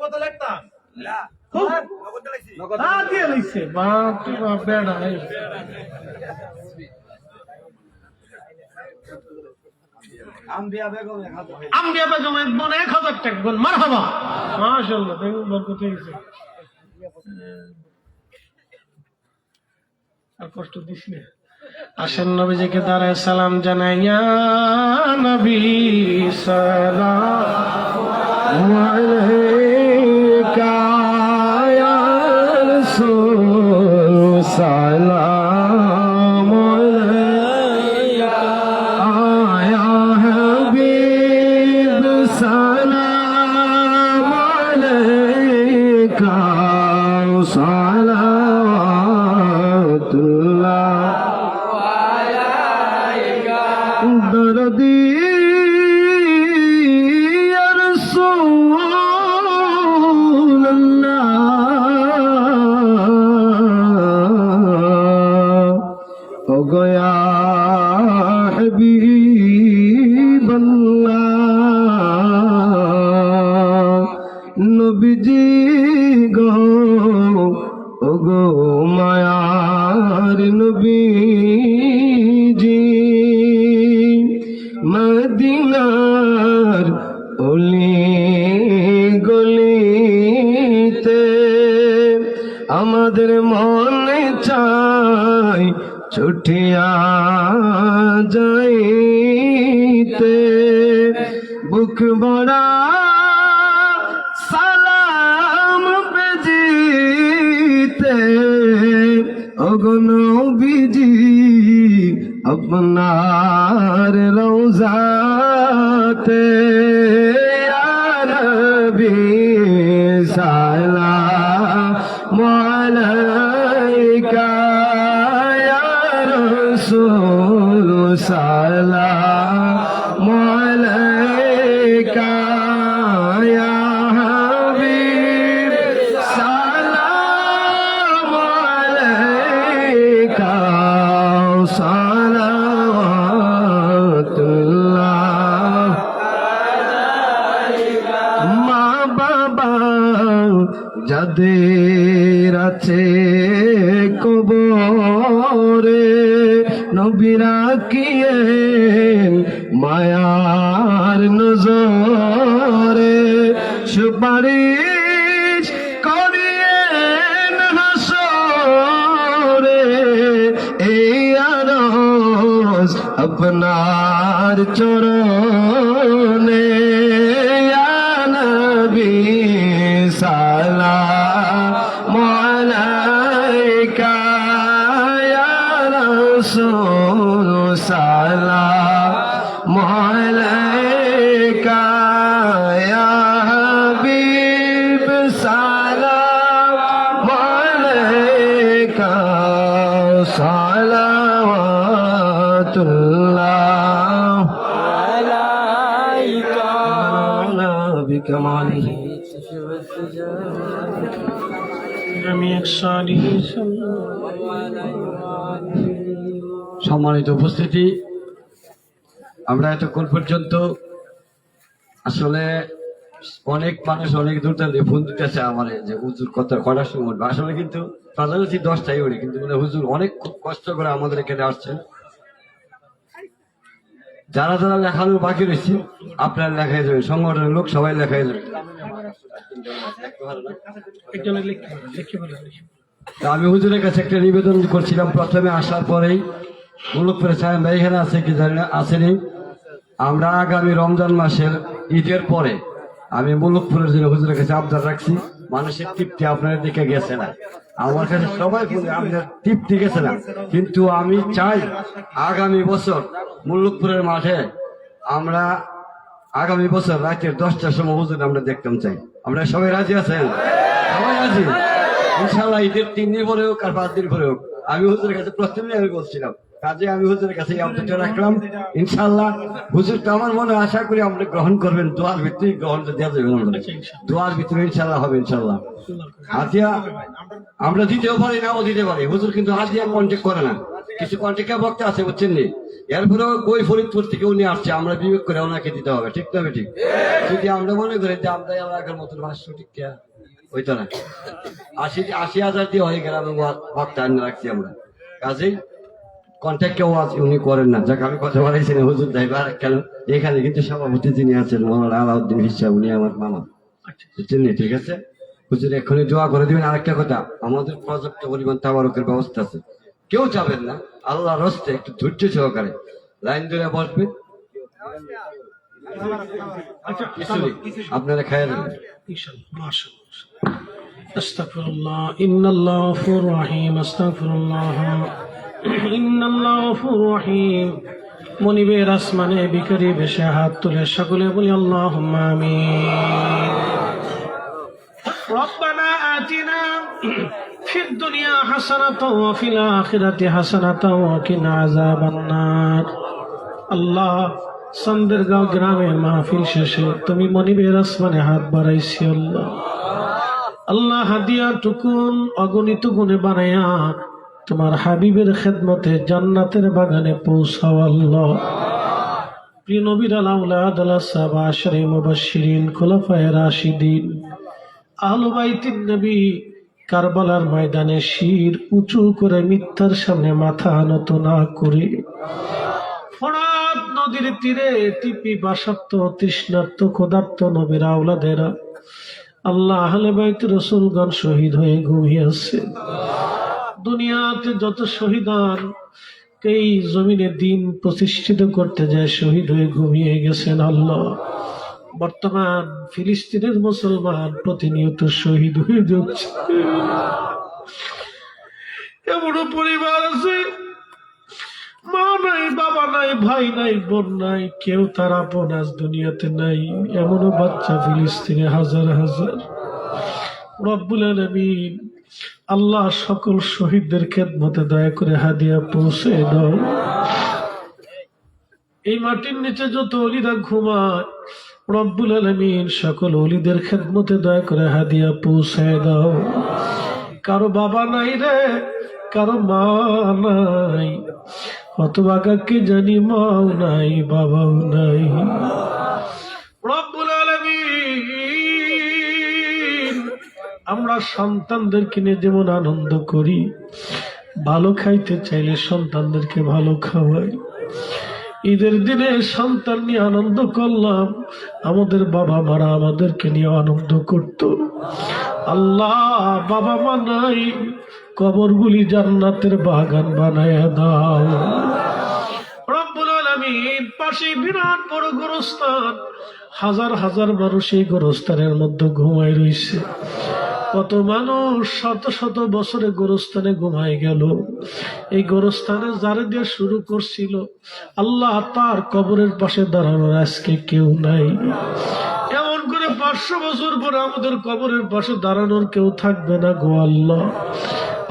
[SPEAKER 1] কত লাগতা? দিয়ে লিখছে, বাপ বেড়া। আম্বিয়া বেগম 1000 টাকা, মারহাবা, মাশাআল্লাহ, দেখুন বরকত হয়েছে। আর কষ্ট দিস না। আসেন নবীজিকে দাঁড়ায় সালাম জানাই, ইয়া নবী সালামু আলাইকা, ইয়া রাসূল সালামু আলাইকা, ইয়া হাবিব সালামু আলাইকা, দরদি ইয়া রাসূলুল্লাহ, ও গো ইয়া হাবিবাল্লাহ, নবীজি গো, ও গো মায়ার নবীজি, মদিনার অলি গলিতে আমাদের মনে চাই ছুটিয়া যাইতে।
[SPEAKER 2] বুক ভরা সালাম বেজিতে ওগো নবীজি আপনার রওজাতে ইয়া নবী সালাম আলাইকা ইয়া রাসূল সালাম আলাইকা ইয়া হাবিব সালাম আলাইকা সালাওয়াতুল্লাহ মা বাবা যাদের আছে কবরে নবী রাখিয়ে মায়ার নজরে সুপারিশ করিয়েন হাসরে এই আরজ আপনার চরণে ইয়া নবী সালাম আলাইকা ইয়া রাসূল সালাম আলাইকা ইয়া হাবিব সালাম আলাইকা সালাওয়াতুল্লাহ আলাইকা বিকামালিহি সম্মানিত উপস্থিতি, আমরা এতক্ষণ পর্যন্ত আসলে অনেক মানুষ অনেক দূর থেকে ফোন দিতেছে আমার যে হুজুর কটার সময় উঠবে। আসলে কিন্তু প্রাধান্য 10টায় উঠে, কিন্তু হুজুর অনেক কষ্ট করে আমাদের এখানে আসছেন। যারা যারা লেখানো বাকি রয়েছে আপনার লেখাই যাবে, সংগঠনের লোক সবাই লেখাই যাবে। আমি হুজুরের কাছে একটা নিবেদন করছিলাম প্রথমে আসার পরেই, মুলুকপুরে সাহেব ভাই এখানে আছে কি জানি না, আসেনি। আমরা আগামী রমজান মাসের ঈদের পরে আমি মুলুকপুরের জন্য হুজুরের কাছে আবদার রাখছি, মানুষের তৃপ্তি আপনার দিকে গেছে না, আমার কাছে সবাই বলে আপনার তৃপ্তি গেছে না, কিন্তু আমি চাই আগামী বছর মুলুকপুরের মাঠে আমরা আগামী বছর রাতের 10টার সময় হুজুর আমরা দেখতাম চাই। আমরা সবাই রাজি আছেন? সবাই রাজি ইনশাল্লাহ। ঈদের 3 দিন পরে হোক আর 5 দিন পরে হোক, আমি হুজুরের কাছে প্রথমে আমি বলছিলাম, কাজে আমি হুজুরের কাছে আবদারটা রাখলাম। ইনশাল্লাহ হুজুর তো আমার মনে আশা করি আমরা গ্রহণ করবেন, দোয়ার ভিতরেই গ্রহণটা দেওয়া যাবে, দোয়ার ভিতরে ইনশাল্লাহ হবে। ইনশাল্লাহ হাতিয়া আমরা দিতেও পারি না, ও দিতে পারি। হুজুর কিন্তু হাতিয়া কন্ট্যাক্ট করে না, কিছু কন্ট্যাক্ট বক্তা আছে বুঝছেন নি, এরপরেও ওই ফরিদপুর থেকে উনি আসছে, আমরা বিবেক করে ওনাকে দিতে হবে, ঠিক না? ঠিক যদি আমরা মনে করি যে আমরা এলাকার মতন ভাষ্য ঠিক হইতো না, 80,000 দিয়ে হয়ে গেল এবং বক্তা আনে রাখছি আমরা, কাজেই কন্ট্যাক্ট কেউ আছে উনি করেন না। যাক আমি কথা বলেছি না হুজুর ড্রাইভার কেন, এখানে কিন্তু সভাপতি যিনি আছেন মৌলানা আলাউদ্দিন হিসাব, উনি আমার মামা, বুঝছেন নি? ঠিক আছে হুজুর এক্ষুনি দোয়া করে দিবেন। আরেকটা কথা, আমাদের পর্যাপ্ত পরিমাণ তাবারকের ব্যবস্থা আছে, কেউ যাবেন না, আল্লাহর রাস্তে একটু ধৈর্য সহকারে লাইন ধরে বসবেন, আপনারা খাইয়ে দেবেন।
[SPEAKER 1] আস্তাগফিরুল্লাহ, ইন্নাল্লাহু গফুরুর রহিম, আস্তাগফিরুল্লাহ, ইন্নাল্লাহু গফুরুর রহিম। মনিবের আসমানে বিকারি বেশে হাত তুলে সকলে বলি আল্লাহুম্মা আমিন। রব্বানা আতিনা ফিদ দুনিয়া হাসানাতাও ওয়া ফিল আখিরাতি হাসানাতাও ওয়া কিনা আযাবান নার। আল্লাহ, সন্দেরগাঁও গ্রামের মাহফিল শেষে তুমি মনিবের আসমানে হাত বাড়াইছি আল্লাহ। আল্লাহ হাদিয়া টুকুন অগণিত গুণে বানায়া তোমার হাবিবের খেদমতে জান্নাতের বাগানে পৌঁছাও আল্লাহ। প্রিয় নবীর আলাউলাদ আল্লাহ সাহাবা আশরে মুবাশশিরিন খুলাফায়ে রাশিদিন আহলে বাইতিন নবী কারবালার ময়দানে শির উঁচু করে মিথ্যার সামনে মাথা নত না করে ফরাত নদীর তীরে টিপি বাসার্ত তৃষ্ণার্ত ক্ষুধার্ত নবীর আওলাদেরা আল্লাহ আহলে বাইত রাসূলগণ শহীদ হয়ে ঘুমিয়ে আছে। দুনিয়াতে যত শহীদান এই জমিনে দিন প্রতিষ্ঠিত করতে যায় শহীদ হয়ে ঘুমিয়ে গেছেন আল্লাহ, বর্তমান ফিলিস্তিনের মুসলমান প্রতিনিয়ত শহীদ হয়ে যাচ্ছে। এমনও পরিবার আছে, মা নাই, বাবা নাই, ভাই নাই, বোন নাই, কেউ তার আপন আজ দুনিয়াতে নাই। এমনও বাচ্চা ফিলিস্তিনে হাজার হাজার। রব্বুল আলামিন আল্লাহ সকল শহীদদের খেদমতে দয়া করে হাদিয়া পৌঁছে দাও। এই মাটির নিচে যত ওলিরা ঘুমায়, রব্বুল আলামিন সকল ওলিদের খেদমতে দয়া করে হাদিয়া পৌঁছে দাও। কারো বাবা নাই রে, কারো মা নাই, হতভাগা কে জানি মাও নাই, বাবাও নাই। রব্বুল আলামিন আমরা সন্তানদেরকে নিয়ে যেমন আনন্দ করি, ভালো খাইতে চাইলে সন্তানদেরকে ভালো খাওয়াই। ঈদের দিনে সন্তান নিয়ে আনন্দ করলাম, আমাদের বাবা মারা আমাদেরকে নিয়ে আনন্দ করত। আল্লাহ বাবা মা নাই, কবরগুলি জান্নাতের বাগান বানায়া দাও। রব্বুল আলামিন পাশে বিরাট বড় গোরস্থান, হাজার হাজার মানুষ এই গোরস্থানের মধ্যে ঘুমায় রয়েছে। কত মানুষ শত শত বছরে গোরস্থানে ঘুমায় গেল। এই গোরস্থানে যারা দিয়ে শুরু করছিল, আল্লাহ তার কবরের পাশে দাঁড়ানোর আজকে কেউ নাই। এমন করে 500 বছর পরে আমাদের কবরের পাশে দাঁড়ানোর কেউ থাকবে না গো আল্লাহ।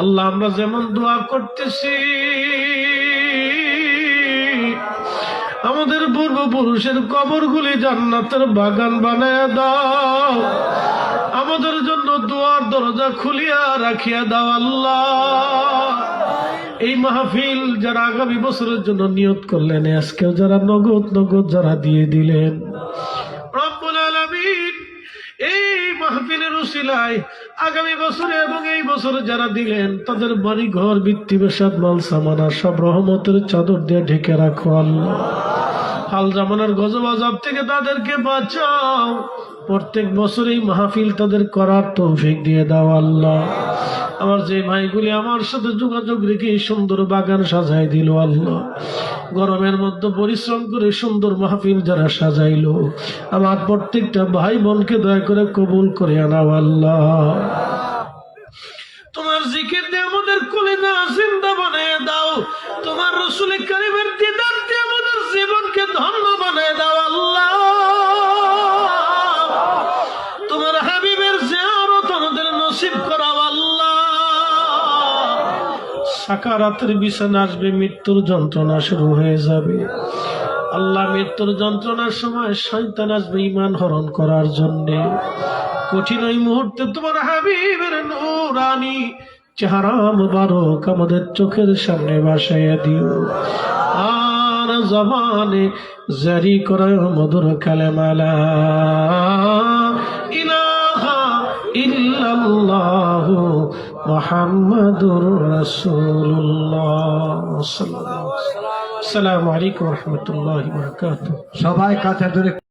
[SPEAKER 1] আল্লাহ আমরা যেমন দোয়া করতেছি, আমাদের পূর্বপুরুষের কবরগুলি জান্নাতের বাগান বানায়া দাও। আমাদের জন্য দুয়ার দরজা খুলিয়া রাখিয়া দাও আল্লাহ। এই মাহফিল যারা আগামী বছরের জন্য নিয়ত করলেন, আজকেও যারা নগদ নগদ যারা দিয়ে দিলেন, রব্বুল আলামিন এই মাহফিলের উসিলায় আগামী বছরে এবং এই বছরে যারা দিলেন, তাদের বাড়ি ঘর বৃত্তি বেসাদ মাল সামানা সব রহমতের চাদর দিয়ে ঢেকে রাখো আল্লাহ। হাল জামানার গজব আযাব থেকে তাদেরকে বাঁচাও। প্রত্যেক বছর এই মাহফিল তাদের করার তৌফিক দিয়ে দাও আল্লাহ। আমার যে ভাইগুলি আমার সাথে যোগাযোগ রেখে এই সুন্দর বাগান সাজাই দিল আল্লাহ, গরমের মধ্যে পরিশ্রম করে সুন্দর মাহফিল যারা সাজাইলো, আমার প্রত্যেকটা ভাই বোনকে দয়া করে কবুল করে আনাও আল্লাহ। তোমার জিকির দিয়ে আমাদের কলিজা জিন্দা বানিয়ে দাও। তোমার রাসূল কারীমের দিদার দিয়ে আমাদের জীবনকে ধন্য বানিয়ে দাও আল্লাহ। তোমার হাবিবের জিয়ারত আমাদের নসিব করাও আল্লাহ। সাকারাতের বিছানা আসবে, মৃত্যুর যন্ত্রণা শুরু হয়ে যাবে আল্লাহ। মৃত্যুর যন্ত্রণার সময় শয়তান আসবে ঈমান হরণ করার জন্যে। কঠিন ওই মুহূর্তে তোমার হাবিবের নূরানি চেহারা মুবারক আমাদের চোখের সামনে ভাসাইয়া দিও। আর জবানে জারি করায় মধুর কালেমা লা ইলাহা ইল্লাল্লাহু মুহাম্মাদুর রাসূলুল্লাহ সাল্লাল্লাহু আলাইহি ওয়াসাল্লাম। আসসালামু আলাইকুম ওয়া রাহমাতুল্লাহি ওয়া বারাকাতুহু।
[SPEAKER 2] সবাই কাছে ধরে